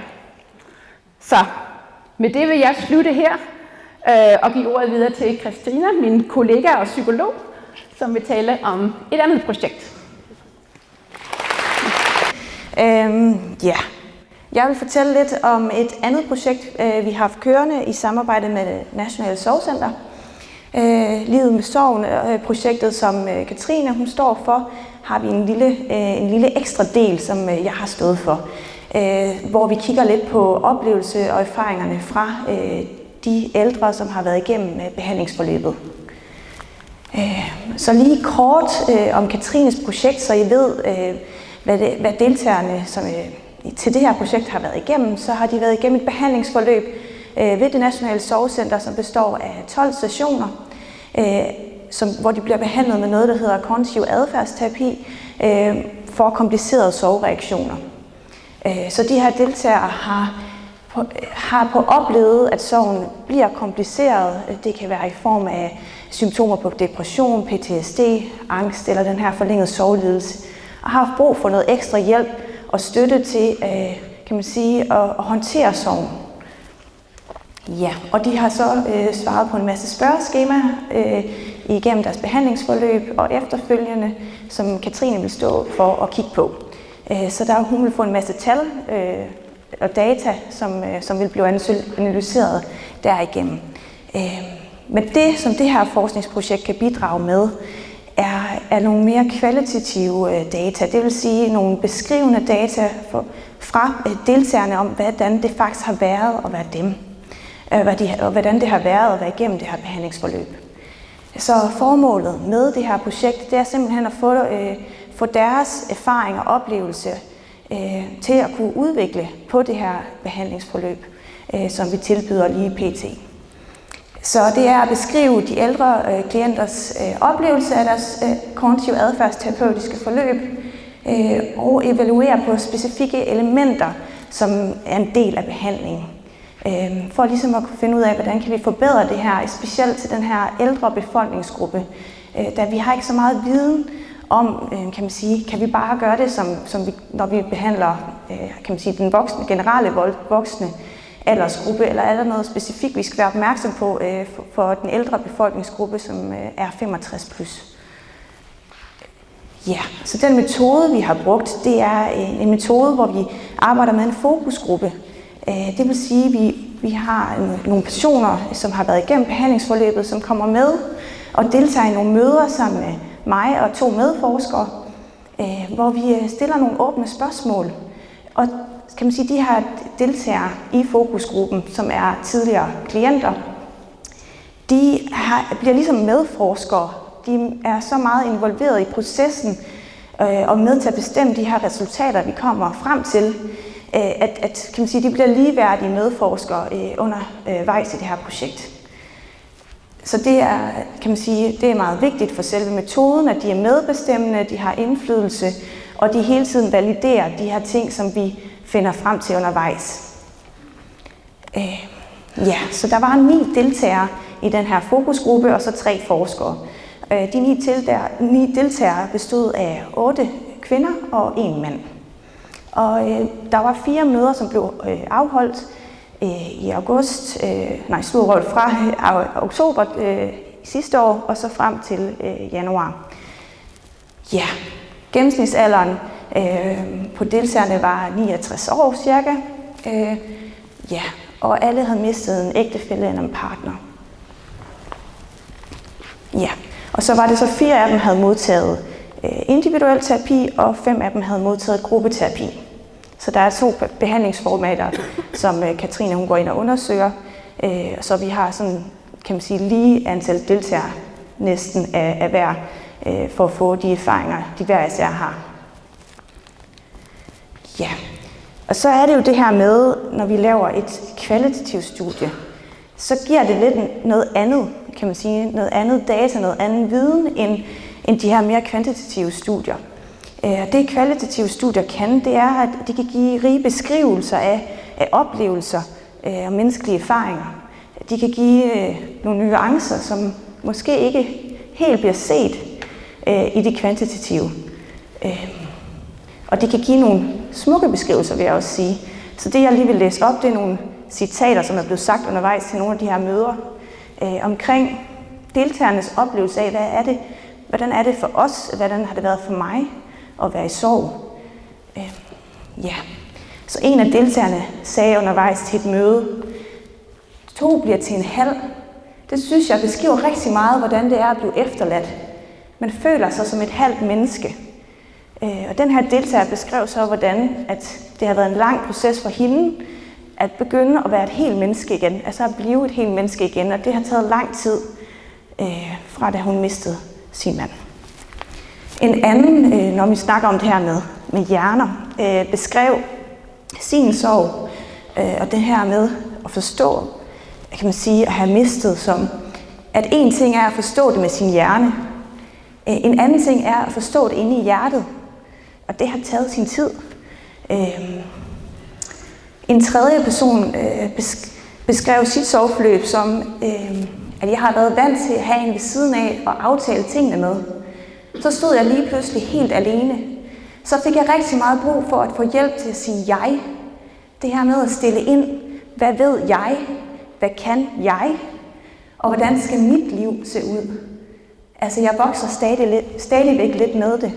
Speaker 6: Så med det vil jeg slutte her og give ordet videre til Christina, min kollega og psykolog, som vil tale om et andet projekt.
Speaker 7: Jeg vil fortælle lidt om et andet projekt, vi har haft kørende i samarbejde med det Nationale Sorgcenter. Livet med sorgen, projektet, som Katrine hun står for, har vi en lille ekstra del, som jeg har stået for, hvor vi kigger lidt på oplevelse og erfaringerne fra de ældre, som har været igennem behandlingsforløbet. Så lige kort om Katrines projekt, så I ved, hvad deltagerne til det her projekt har været igennem. Så har de været igennem et behandlingsforløb ved det Nationale Sorgcenter, som består af 12 sessioner, hvor de bliver behandlet med noget, der hedder kognitiv adfærdsterapi for komplicerede sorgreaktioner. Så de her deltagere har på oplevet, at sorgen bliver kompliceret. Det kan være i form af symptomer på depression, PTSD, angst eller den her forlængede sorglidelse, og har haft brug for noget ekstra hjælp og støtte til, kan man sige, at håndtere sorgen. Ja, og de har så svaret på en masse spørgeskemaer igennem deres behandlingsforløb og efterfølgende, som Katrine vil stå for at kigge på. Så hun vil få en masse tal og data, som vil blive analyseret derigennem. Men det, som det her forskningsprojekt kan bidrage med, er nogle mere kvalitative data. Det vil sige nogle beskrivende data fra deltagerne om, hvordan det faktisk har været at være dem. Og hvordan det har været at være igennem det her behandlingsforløb. Så formålet med det her projekt, det er simpelthen at få deres erfaring og oplevelse til at kunne udvikle på det her behandlingsforløb, som vi tilbyder lige pt. Så det er at beskrive de ældre klienters oplevelse af deres kognitive adfærdsterapeutiske forløb og evaluere på specifikke elementer, som er en del af behandlingen. For ligesom at kunne finde ud af, hvordan kan vi forbedre det her, specielt til den her ældre befolkningsgruppe, da vi har ikke så meget viden om, kan man sige, kan vi bare gøre det, som vi, når vi behandler, kan man sige, den voksne, generelle voksne aldersgruppe, eller er der noget specifikt, vi skal være opmærksom på for den ældre befolkningsgruppe, som er 65+. Ja, så den metode, vi har brugt, det er en metode, hvor vi arbejder med en fokusgruppe. Det vil sige, at vi har nogle personer, som har været igennem behandlingsforløbet, som kommer med og deltager i nogle møder sammen med mig og 2 medforskere, hvor vi stiller nogle åbne spørgsmål. Og kan man sige, de her deltagere i fokusgruppen, som er tidligere klienter, de bliver ligesom medforskere. De er så meget involveret i processen og med til at bestemme de her resultater, vi kommer frem til, at kan man sige, de bliver ligeværdige medforskere undervejs i det her projekt. Så det er, kan man sige, det er meget vigtigt for selve metoden, at de er medbestemmende, de har indflydelse, og de hele tiden validerer de her ting, som vi finder frem til undervejs. Så der var 9 deltagere i den her fokusgruppe, og så 3 forskere. De 9 deltagere bestod af 8 kvinder og 1 mand. Og der var 4 møder, som blev afholdt i fra oktober sidste år og så frem til januar. Ja, gennemsnitsalderen på deltagerne var 69 år cirka. Og alle havde mistet en ægtefælle eller en partner. Ja, og så var det så 4 af dem havde modtaget individuel terapi, og 5 af dem havde modtaget gruppeterapi. Så der er 2 behandlingsformater, som Katrine hun går ind og undersøger. Så vi har sådan, kan man sige, lige antal deltagere næsten af hver, for at få de erfaringer, de hver især har. Ja, Og så er det jo det her med, når vi laver et kvalitativt studie, så giver det lidt noget andet, kan man sige, noget andet data, noget anden viden, end de her mere kvantitative studier. Det kvalitative studier kan, det er, at de kan give rige beskrivelser af oplevelser og menneskelige erfaringer. De kan give nogle nuancer, som måske ikke helt bliver set i det kvantitative. Og de kan give nogle smukke beskrivelser, vil jeg også sige. Så det, jeg lige vil læse op, det er nogle citater, som er blevet sagt undervejs til nogle af de her møder, omkring deltagernes oplevelse af, hvordan er det for os, hvordan har det været for mig at være i sorg. Så en af deltagerne sagde undervejs til et møde, 2 bliver til en halv. Det synes jeg beskriver rigtig meget, hvordan det er at blive efterladt. Man føler sig som et halvt menneske. Og den her deltager beskrev så, hvordan at det har været en lang proces for hende, at begynde at være et helt menneske igen, altså at blive et helt menneske igen, og det har taget lang tid, fra da hun mistede sin mand. En anden, når vi snakker om det her med hjerner, beskrev sin sorg, og det her med at forstå, kan man sige, at have mistet som, at en ting er at forstå det med sin hjerne, en anden ting er at forstå det inde i hjertet, og det har taget sin tid. En tredje person beskrev sit sorgforløb som, at jeg har været vant til at have en ved siden af og aftale tingene med. Så stod jeg lige pludselig helt alene. Så fik jeg rigtig meget brug for at få hjælp til at sige jeg. Det her med at stille ind, hvad ved jeg? Hvad kan jeg? Og hvordan skal mit liv se ud? Altså jeg vokser stadigvæk lidt med det.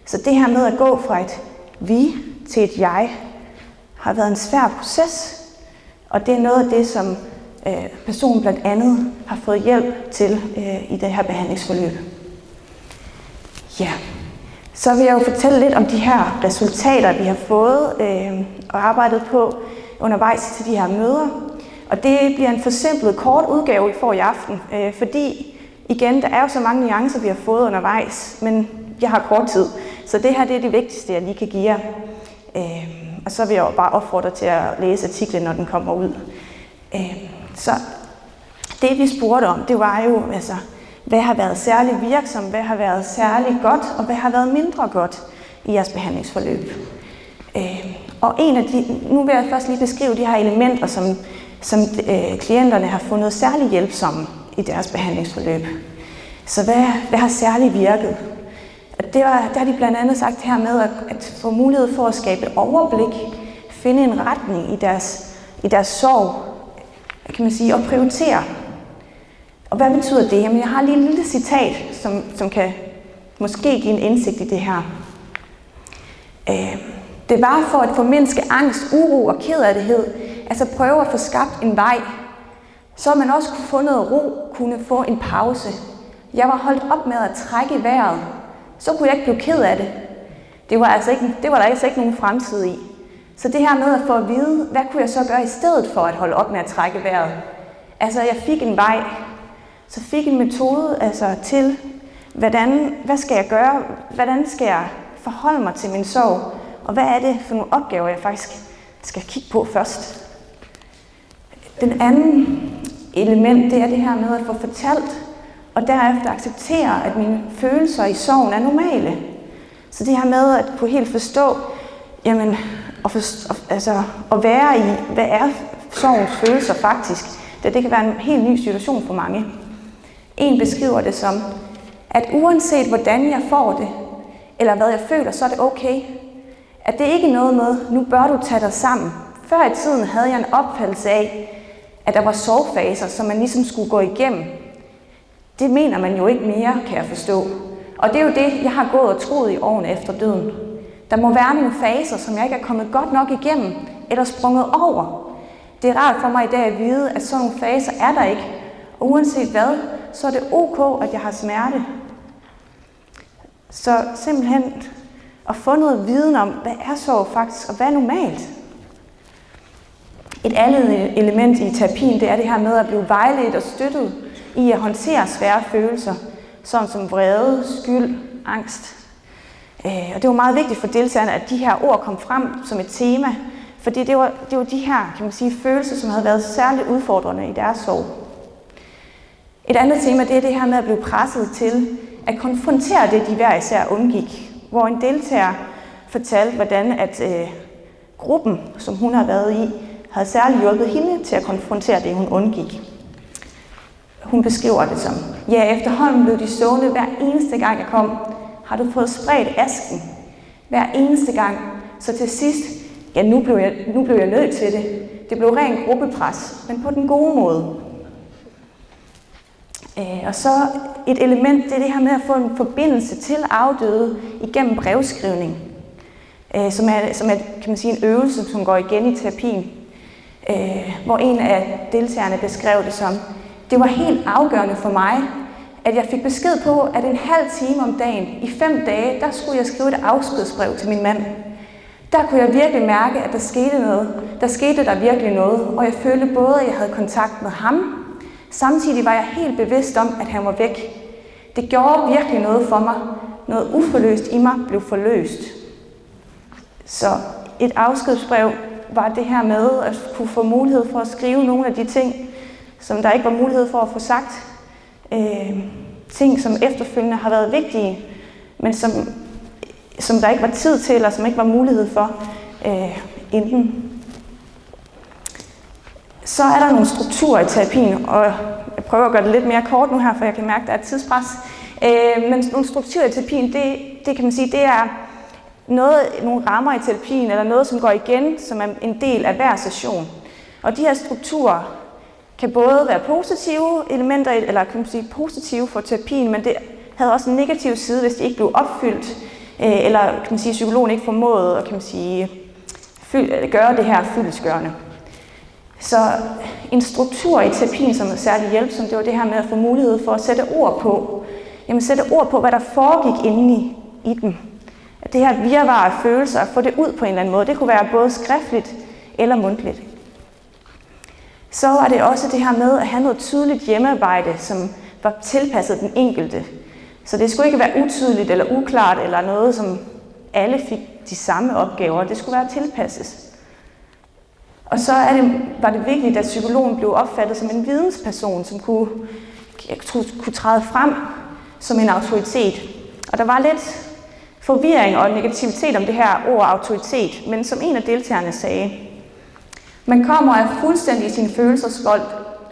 Speaker 7: Så det her med at gå fra et vi til et jeg, har været en svær proces. Og det er noget af det, som personen blandt andet har fået hjælp til i det her behandlingsforløb. Ja, så vil jeg jo fortælle lidt om de her resultater, vi har fået og arbejdet på undervejs til de her møder. Og det bliver en forsimplet kort udgave, I får i aften, fordi igen, der er jo så mange nuancer, vi har fået undervejs, men jeg har kort tid. Så det her det er det vigtigste, jeg lige kan give jer. Og så vil jeg jo bare opfordre til at læse artiklen, når den kommer ud. Så det vi spurgte om, det var jo, altså, hvad har været særlig virksomt, hvad har været særlig godt, og hvad har været mindre godt i jeres behandlingsforløb. Og en af de, nu vil jeg først lige beskrive de her elementer, som klienterne har fundet særlig hjælpsomme i deres behandlingsforløb. Så hvad har særlig virket? Der har de blandt andet sagt her med at få mulighed for at skabe overblik, finde en retning i deres sorg, kan man sige, og prioritere. Og hvad betyder det? Jamen, jeg har lige et lille citat, som kan måske give en indsigt i det her. Det var for at formindske angst, uro og kederlighed, altså prøve at få skabt en vej, så man også kunne få noget ro, kunne få en pause. Jeg var holdt op med at trække vejret, så kunne jeg ikke blive ked af det. Det var der altså ikke nogen fremtid i. Så det her med at få at vide, hvad kunne jeg så gøre i stedet for at holde op med at trække vejret? Altså jeg fik en vej, så fik en metode altså til, hvad skal jeg gøre? Hvordan skal jeg forholde mig til min sorg? Og hvad er det for nogle opgaver, jeg faktisk skal kigge på først? Den anden element, det er det her med at få fortalt, og derefter acceptere, at mine følelser i sorgen er normale. Så det her med at kunne helt forstå, jamen, at være i, hvad er sorgens følelser faktisk, det kan være en helt ny situation for mange. En beskriver det som, at uanset hvordan jeg får det, eller hvad jeg føler, så er det okay. At det ikke er noget med, nu bør du tage dig sammen. Før i tiden havde jeg en opfattelse af, at der var sorgfaser, som man ligesom skulle gå igennem. Det mener man jo ikke mere, kan jeg forstå. Og det er jo det, jeg har gået og troet i årene efter døden. Der må være nogle faser, som jeg ikke er kommet godt nok igennem, eller sprunget over. Det er rart for mig i dag at vide, at sådan nogle faser er der ikke. Og uanset hvad, så er det ok, at jeg har smerte. Så simpelthen at få noget viden om, hvad er sorg faktisk, og hvad er normalt. Et andet element i terapien, det er det her med at blive vejledt og støttet i at håndtere svære følelser, sådan som vrede, skyld, angst. Og det var meget vigtigt for deltagerne, at de her ord kom frem som et tema, Fordi det var de her, kan man sige, følelser, som havde været særligt udfordrende i deres sorg. Et andet tema, det er det her med at blive presset til at konfrontere det, de hver især undgik. Hvor en deltager fortalte, hvordan at gruppen, som hun har været i, havde særligt hjulpet hende til at konfrontere det, hun undgik. Hun beskriver det som: ja, efterhånden blev de stående hver eneste gang jeg kom. Har du fået spredt asken? Hver eneste gang. Så til sidst, ja, nu blev jeg nødt til det. Det blev ren gruppepres, men på den gode måde. Og så et element, det er det her med at få en forbindelse til afdøde igennem brevskrivning, som er kan man sige, en øvelse, som går igen i terapien, hvor en af deltagerne beskrev det som: det var helt afgørende for mig, at jeg fik besked på, at en halv time om dagen i 5 dage, der skulle jeg skrive et afskedsbrev til min mand. Der kunne jeg virkelig mærke, at der skete noget. Der skete der virkelig noget, og jeg følte både, at jeg havde kontakt med ham. Samtidig var jeg helt bevidst om, at han var væk. Det gjorde virkelig noget for mig. Noget uforløst i mig blev forløst. Så et afskedsbrev var det her med at kunne få mulighed for at skrive nogle af de ting, som der ikke var mulighed for at få sagt. Ting, som efterfølgende har været vigtige, men som der ikke var tid til, eller som ikke var mulighed for inden. Så er der nogle strukturer i terapien, og jeg prøver at gøre det lidt mere kort nu her, for jeg kan mærke, at der er et tidspres. Men nogle strukturer i terapien, det kan man sige, det er nogle rammer i terapien, eller noget, som går igen, som er en del af hver session. Og de her strukturer kan både være positive elementer, eller kan man sige positive for terapien, men det havde også en negativ side, hvis de ikke blev opfyldt, eller kan man sige, psykologen ikke formåede at, kan man sige, gøre det her fyldestgørende. Så en struktur i terapien, som er særlig hjælpsom, det var det her med at få mulighed for at sætte ord på. Jamen sætte ord på, hvad der foregik inde i dem. At det her virvar af følelser, at få det ud på en eller anden måde. Det kunne være både skriftligt eller mundtligt. Så var det også det her med at have noget tydeligt hjemmearbejde, som var tilpasset den enkelte. Så det skulle ikke være utydeligt eller uklart, eller noget, som alle fik de samme opgaver. Det skulle være tilpasset. Og så var det vigtigt, at psykologen blev opfattet som en vidensperson, som kunne træde frem som en autoritet. Og der var lidt forvirring og negativitet om det her ord autoritet, men som en af deltagerne sagde: man kommer og er fuldstændig i sin følelsesvold,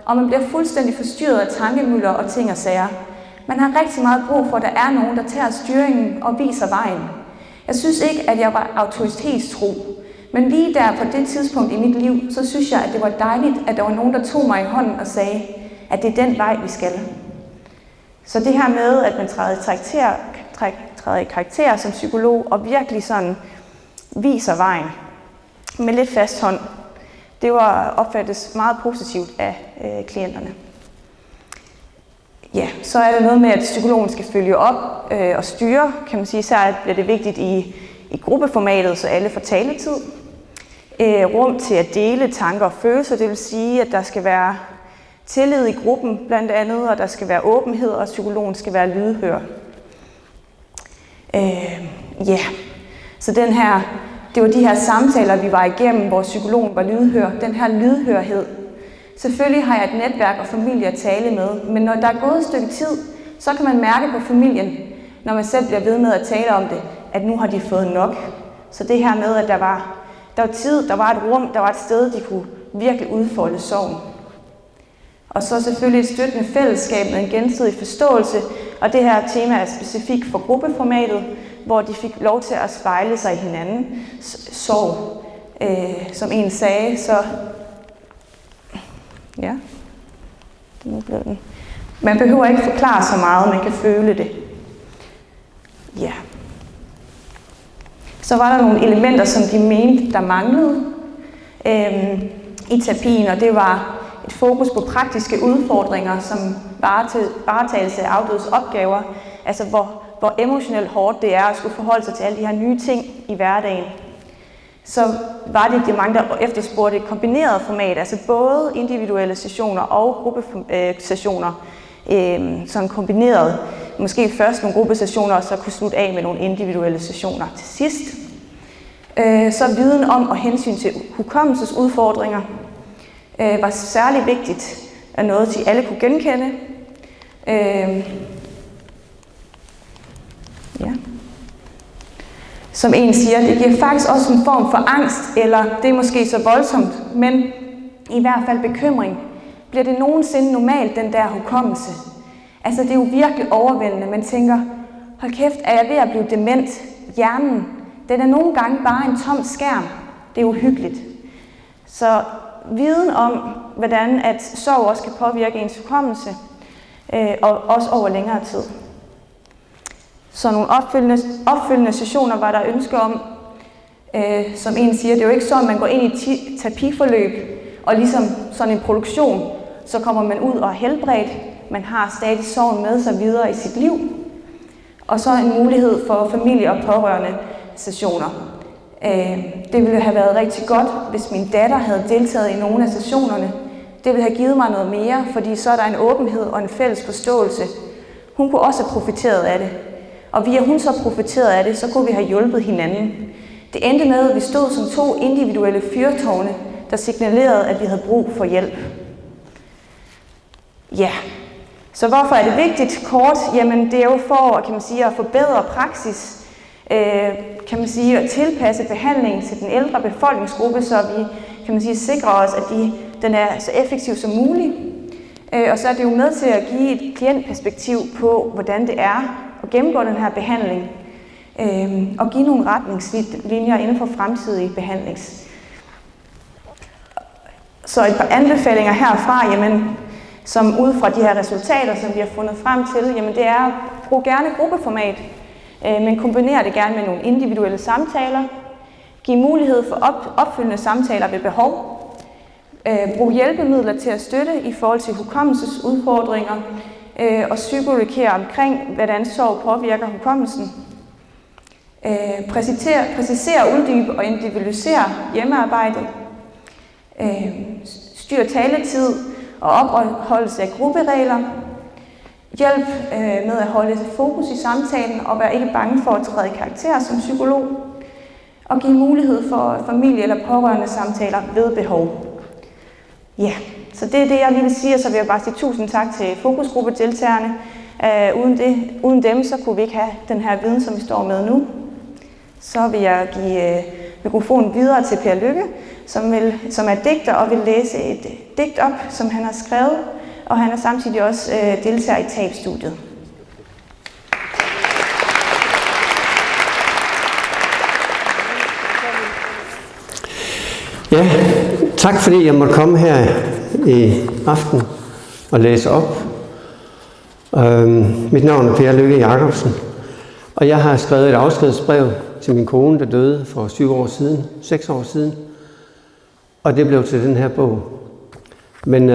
Speaker 7: og man bliver fuldstændig forstyrret af tankemylder og ting og sager. Man har rigtig meget brug for, at der er nogen, der tager styringen og viser vejen. Jeg synes ikke, at jeg var autoritetstro, men lige der på det tidspunkt i mit liv, så synes jeg, at det var dejligt, at der var nogen, der tog mig i hånden og sagde, at det er den vej, vi skal. Så det her med, at man træder i karakter som psykolog og virkelig sådan viser vejen med lidt fast hånd, det var opfattes meget positivt af klienterne. Ja, så er der noget med, at psykologen skal følge op og styre, kan man sige. Så bliver det vigtigt i gruppeformatet, så alle får taletid. Rum til at dele tanker og følelser, det vil sige, at der skal være tillid i gruppen blandt andet, og der skal være åbenhed, og psykologen skal være lydhør. Så det var de her samtaler, vi var igennem, hvor psykologen var lydhør. Den her lydhørhed. Selvfølgelig har jeg et netværk og familie at tale med, men når der er gået et stykke tid, så kan man mærke på familien, når man selv bliver ved med at tale om det, at nu har de fået nok. Så det her med, at der var tid, der var et rum, der var et sted, de kunne virkelig udfolde sorgen. Og så selvfølgelig et støttende fællesskab med en gensidig forståelse, og det her tema er specifikt for gruppeformatet, hvor de fik lov til at spejle sig i hinanden. Sorg, som en sagde, så ja, nu blev den. Man behøver ikke forklare så meget, man kan føle det. Ja. Så var der nogle elementer, som de mente, der manglede i terapien, og det var et fokus på praktiske udfordringer, som varetagelse af afdødes opgaver, altså hvor emotionelt hårdt det er at skulle forholde sig til alle de her nye ting i hverdagen. Så var det de mange, der efterspurgte et kombineret format, altså både individuelle sessioner og gruppesessioner, sådan kombineret. Måske først nogle gruppesessioner, og så kunne slutte af med nogle individuelle sessioner til sidst. Så viden om og hensyn til hukommelsesudfordringer var særlig vigtigt, og noget, de alle kunne genkende. Som en siger, det giver faktisk også en form for angst, eller det er måske så voldsomt, men i hvert fald bekymring. Bliver det nogensinde normalt, den der hukommelse? Altså, det er jo virkelig overvældende. Man tænker, hold kæft, er jeg ved at blive dement? Hjernen, den er nogle gange bare en tom skærm. Det er uhyggeligt. Så viden om, hvordan at sorg også kan påvirke ens hukommelse, og også over længere tid. Så nogle opfølgende sessioner var der ønske om, som en siger, det er jo ikke sådan, at man går ind i et terapiforløb, og ligesom sådan en produktion, så kommer man ud og er helbredt. Man har stadig sorgen med sig videre i sit liv. Og så en mulighed for familie- og pårørende sessioner. Det ville have været rigtig godt, hvis min datter havde deltaget i nogle af sessionerne. Det ville have givet mig noget mere, fordi så er der en åbenhed og en fælles forståelse. Hun kunne også have profiteret af det. Og via hun så profiterede af det, så kunne vi have hjulpet hinanden. Det endte med, at vi stod som 2 individuelle fyrtårne, der signalerede, at vi havde brug for hjælp. Ja, så hvorfor er det vigtigt? Kort, jamen det er jo for, kan man sige, at forbedre praksis, kan man sige, at tilpasse behandlingen til den ældre befolkningsgruppe, så vi, kan man sige, sikrer os, at den er så effektiv som muligt. Og så er det jo med til at give et klientperspektiv på, hvordan det er at gennemgå den her behandling, og give nogle retningslinjer inden for fremtidige behandlings. Så et par anbefalinger herfra, jamen, som ud fra de her resultater, som vi har fundet frem til, jamen det er at bruge gerne gruppeformat, men kombinere det gerne med nogle individuelle samtaler, give mulighed for opfølgende samtaler ved behov, brug hjælpemidler til at støtte i forhold til hukommelsesudfordringer, og psykologere omkring, hvordan sorg påvirker hukommelsen. Præcisere, uddybe og individualisere hjemmearbejdet. Styr taletid og opretholdelse af grupperegler. Hjælp med at holde fokus i samtalen og være ikke bange for at træde i karakter som psykolog. Og give mulighed for familie- eller pårørende samtaler ved behov. Ja, så det er det, jeg lige vil sige, og så vil jeg bare sige tusind tak til fokusgruppedeltagerne. Uden dem, så kunne vi ikke have den her viden, som vi står med nu. Så vil jeg give mikrofonen videre til Per Lykke, som er digter og vil læse et digt op, som han har skrevet, og han er samtidig også deltager i tabstudiet.
Speaker 8: Ja, tak fordi jeg måtte komme her i aften og læse op. Mit navn er Per Lykke Jacobsen, og jeg har skrevet et afskedsbrev til min kone, der døde for 6 år siden. Og det blev til den her bog. Men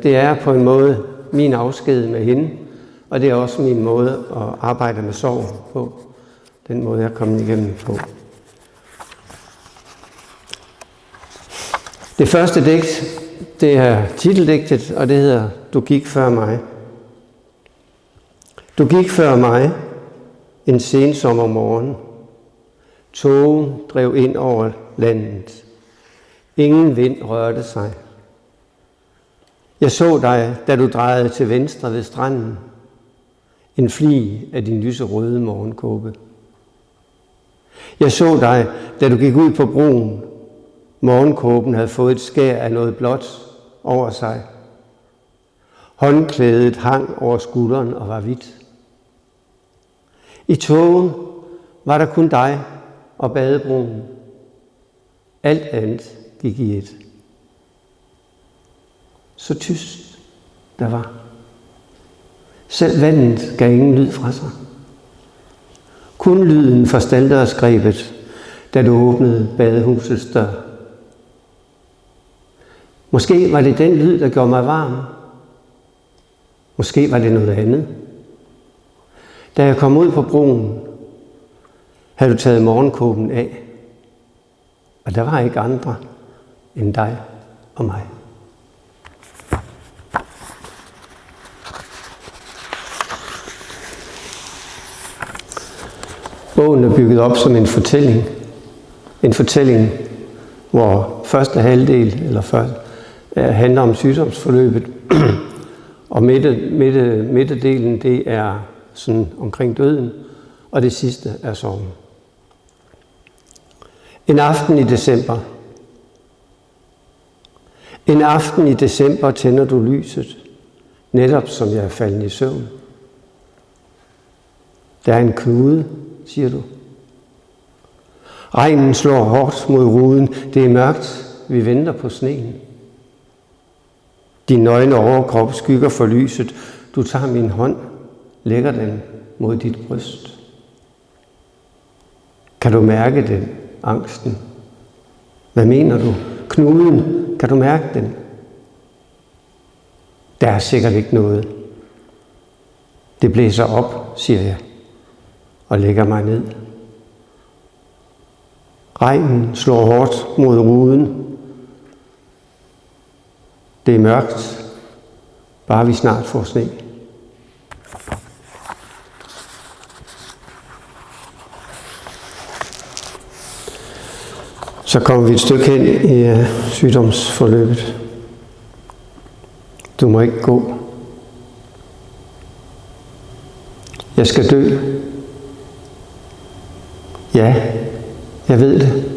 Speaker 8: det er på en måde min afsked med hende, og det er også min måde at arbejde med sorg på. Den måde, jeg er kommet igennem på. Det første digt, det er titeldigtet, og det hedder Du gik før mig. Du gik før mig en sensommermorgen. Tågen drev ind over landet. Ingen vind rørte sig. Jeg så dig, da du drejede til venstre ved stranden. En flig af din lyserøde morgenkåbe. Jeg så dig, da du gik ud på broen. Morgenkåben havde fået et skær af noget blåt over sig. Håndklædet hang over skulderen og var hvidt. I tågen var der kun dig og badebroen. Alt andet gik i et. Så tyst der var. Selv vandet gav ingen lyd fra sig. Kun lyden fra stalddørsgrebet, da du åbnede badehusets dør. Måske var det den lyd, der gjorde mig varm. Måske var det noget andet. Da jeg kom ud på broen, havde du taget morgenkåben af. Og der var ikke andre end dig og mig. Bogen er bygget op som en fortælling. en fortælling, hvor første halvdel handler om sygdomsforløbet, og midtedelen det er sådan omkring døden, og det sidste er sorgen. En aften i december tænder du lyset, netop som jeg er faldet i søvn. Der er en knude, siger du. Regnen slår hårdt mod ruden. Det er mørkt. Vi venter på sneen. Din nøgne overkrop skygger for lyset. Du tager min hånd, lægger den mod dit bryst. Kan du mærke den, angsten? Hvad mener du? Knuden, kan du mærke den? Der er sikkert ikke noget. Det blæser op, siger jeg, og lægger mig ned. Regnen slår hårdt mod ruden. Det er mørkt, bare vi snart får sne. Så kommer vi et stykke hen i sygdomsforløbet. Du må ikke gå. Jeg skal dø. Ja, jeg ved det.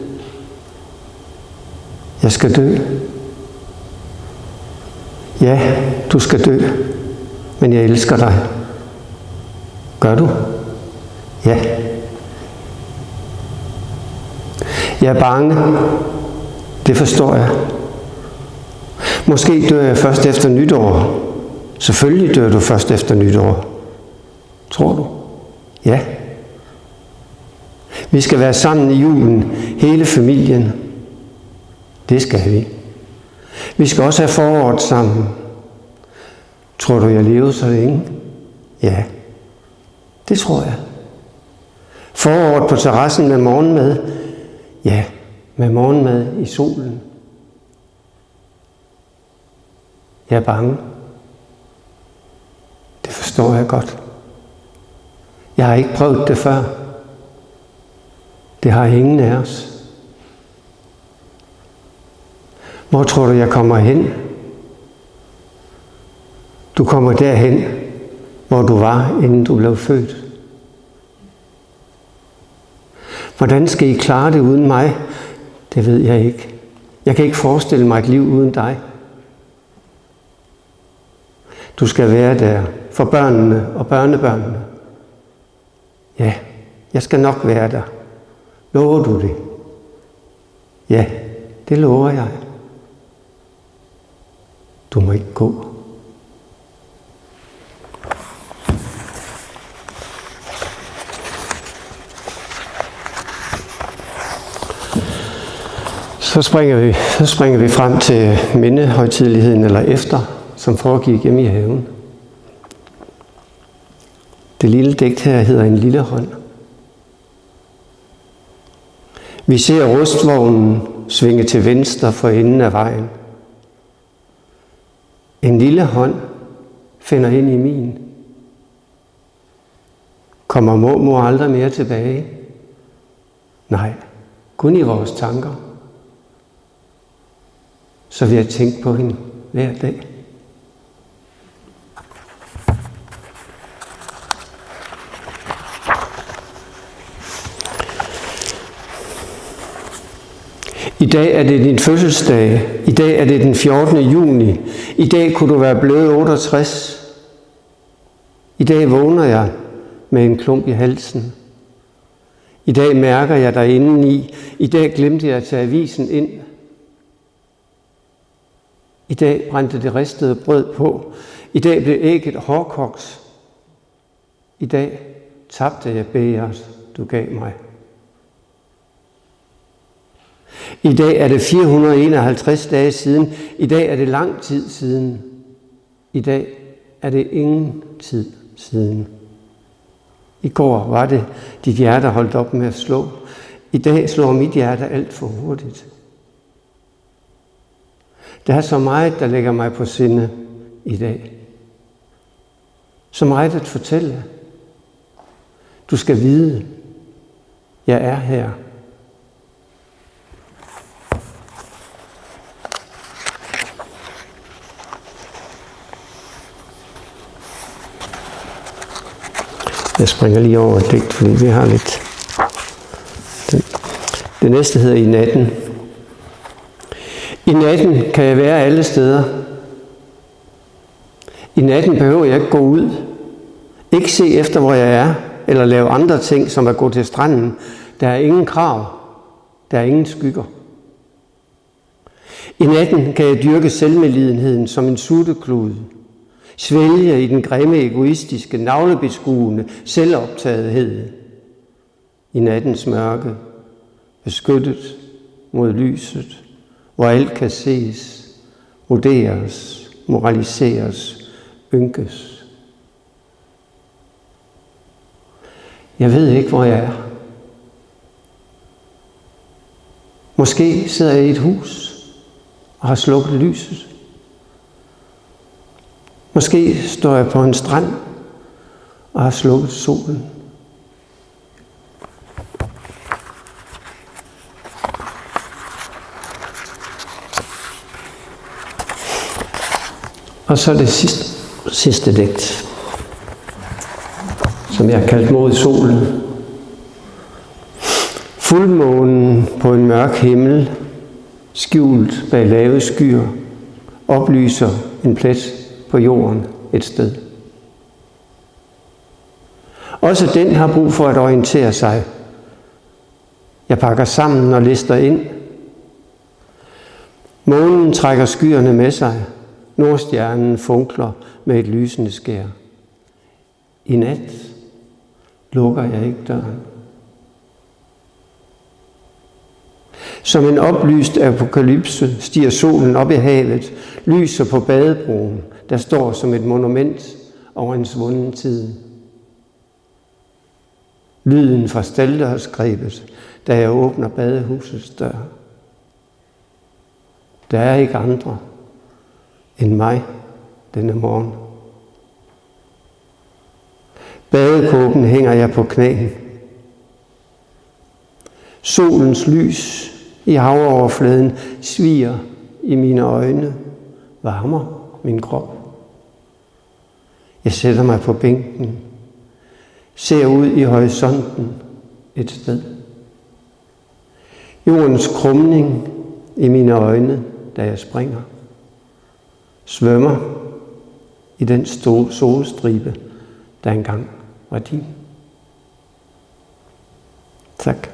Speaker 8: Jeg skal dø. Ja, du skal dø, men jeg elsker dig. Gør du? Ja. Jeg er bange. Det forstår jeg. Måske dør jeg først efter nytår. Selvfølgelig dør du først efter nytår. Tror du? Ja. Vi skal være sammen i julen, hele familien. Det skal vi. Vi skal også have foråret sammen. Tror du, jeg lever så længe? Ja, det tror jeg. Foråret på terrassen med morgenmad. Ja, med morgenmad i solen. Jeg er bange. Det forstår jeg godt. Jeg har ikke prøvet det før. Det har ingen af os. Hvor tror du, jeg kommer hen? Du kommer derhen, hvor du var, inden du blev født. Hvordan skal I klare det uden mig? Det ved jeg ikke. Jeg kan ikke forestille mig et liv uden dig. Du skal være der for børnene og børnebørnene. Ja, jeg skal nok være der. Lover du det? Ja, det lover jeg. Du må ikke gå. Så springer vi frem til mindehøjtideligheden eller efter, som foregik hjemme i haven. Det lille digt her hedder En lille hånd. Vi ser rustvognen svinge til venstre for enden af vejen. En lille hånd finder ind i min. Kommer mormor aldrig mere tilbage? Nej, kun i vores tanker. Så vil jeg tænke på hende hver dag. I dag er det din fødselsdag. I dag er det den 14. juni. I dag kunne du være blevet 68. I dag vågner jeg med en klump i halsen. I dag mærker jeg dig indeni. I dag glemte jeg at tage avisen ind. I dag brændte det ristede brød på. I dag blev ægget hårdkogt. I dag tabte jeg bægeret, du gav mig. I dag er det 451 dage siden. I dag er det lang tid siden. I dag er det ingen tid siden. I går var det, dit hjerte holdt op med at slå. I dag slår mit hjerte alt for hurtigt. Der er så meget, der lægger mig på sinde i dag. Så meget at fortælle. Du skal vide, jeg er her. Jeg springer lige over et digt, fordi vi har lidt. Det næste hedder I natten. I natten kan jeg være alle steder. I natten behøver jeg ikke gå ud. Ikke se efter, hvor jeg er, eller lave andre ting, som at gå til stranden. Der er ingen krav. Der er ingen skygger. I natten kan jeg dyrke selvmedlidenheden som en sutteklude. Svælge i den grimme, egoistiske, navlebeskuende selvoptagethed. I nattens mørke, beskyttet mod lyset, hvor alt kan ses, vurderes, moraliseres, ynkes. Jeg ved ikke, hvor jeg er. Måske sidder jeg i et hus og har slukket lyset. Måske står jeg på en strand og har slukket solen. Og så det sidste digt, som jeg har kaldt Mod solen. Fuldmånen på en mørk himmel, skjult bag lave skyer, oplyser en plet på jorden et sted. Også den har brug for at orientere sig. Jeg pakker sammen og lister ind. Månen trækker skyerne med sig. Nordstjernen funkler med et lysende skær. I nat lukker jeg ikke døren. Som en oplyst apokalypse stiger solen op i havet, lyser på badebroen, der står som et monument over en svunden tid. Lyden fra stalddørsgrebet, da jeg åbner badehusets dør. Der er ikke andre end mig denne morgen. Badekåben hænger jeg på knæen. Solens lys i havoverfladen sviger i mine øjne, varmer min krop. Jeg sætter mig på bænken, ser ud i horisonten et sted. Jordens krumning i mine øjne, da jeg springer. Svømmer i den solstribe, der engang var din. Tak.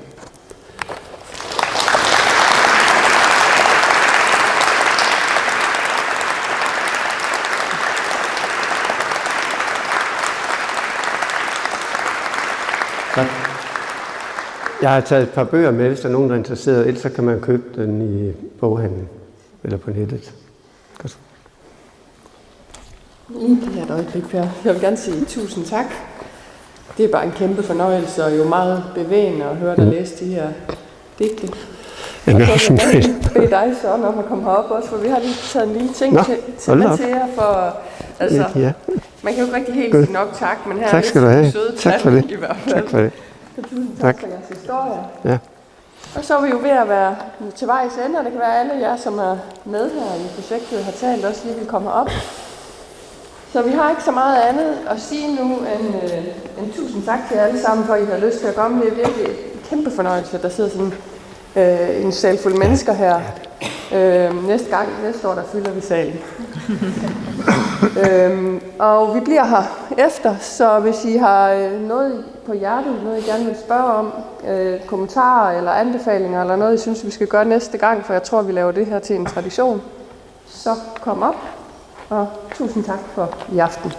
Speaker 8: Tak. Jeg har taget et par bøger med, hvis der er nogen, der er interesseret. Ellers kan man købe den i boghandlen eller på nettet. Godt.
Speaker 1: Lige et øjeblik, Per. Jeg vil gerne sige tusind tak. Det er bare en kæmpe fornøjelse, og jo meget bevægende at høre dig læse de her digte.
Speaker 8: Jeg vil
Speaker 1: også bede dig så om at komme herop også, for vi har lige taget en lille ting til jer for... Altså,
Speaker 8: ja.
Speaker 1: Man kan jo ikke rigtig helt sige nok tak, men her
Speaker 8: tak skal du have.
Speaker 1: Søde
Speaker 8: tak for det.
Speaker 1: I hvert fald.
Speaker 8: Tak for det.
Speaker 1: Tusind tak for jeres historie.
Speaker 8: Ja.
Speaker 1: Og så er vi jo ved at være til vejs ende, og det kan være, at alle jer, som er med her i projektet, har talt også lige vil komme herop. Så vi har ikke så meget andet at sige nu end tusind tak til jer alle sammen, for at I har lyst til at komme. Det er virkelig en kæmpe fornøjelse, at der sidder sådan en sal fuld mennesker her. Næste år, der fylder vi salen. Og vi bliver her efter, så hvis I har noget på hjertet, noget I gerne vil spørge om, kommentarer eller anbefalinger, eller noget I synes, vi skal gøre næste gang, for jeg tror, vi laver det her til en tradition, så kom op, og tusind tak for i aften.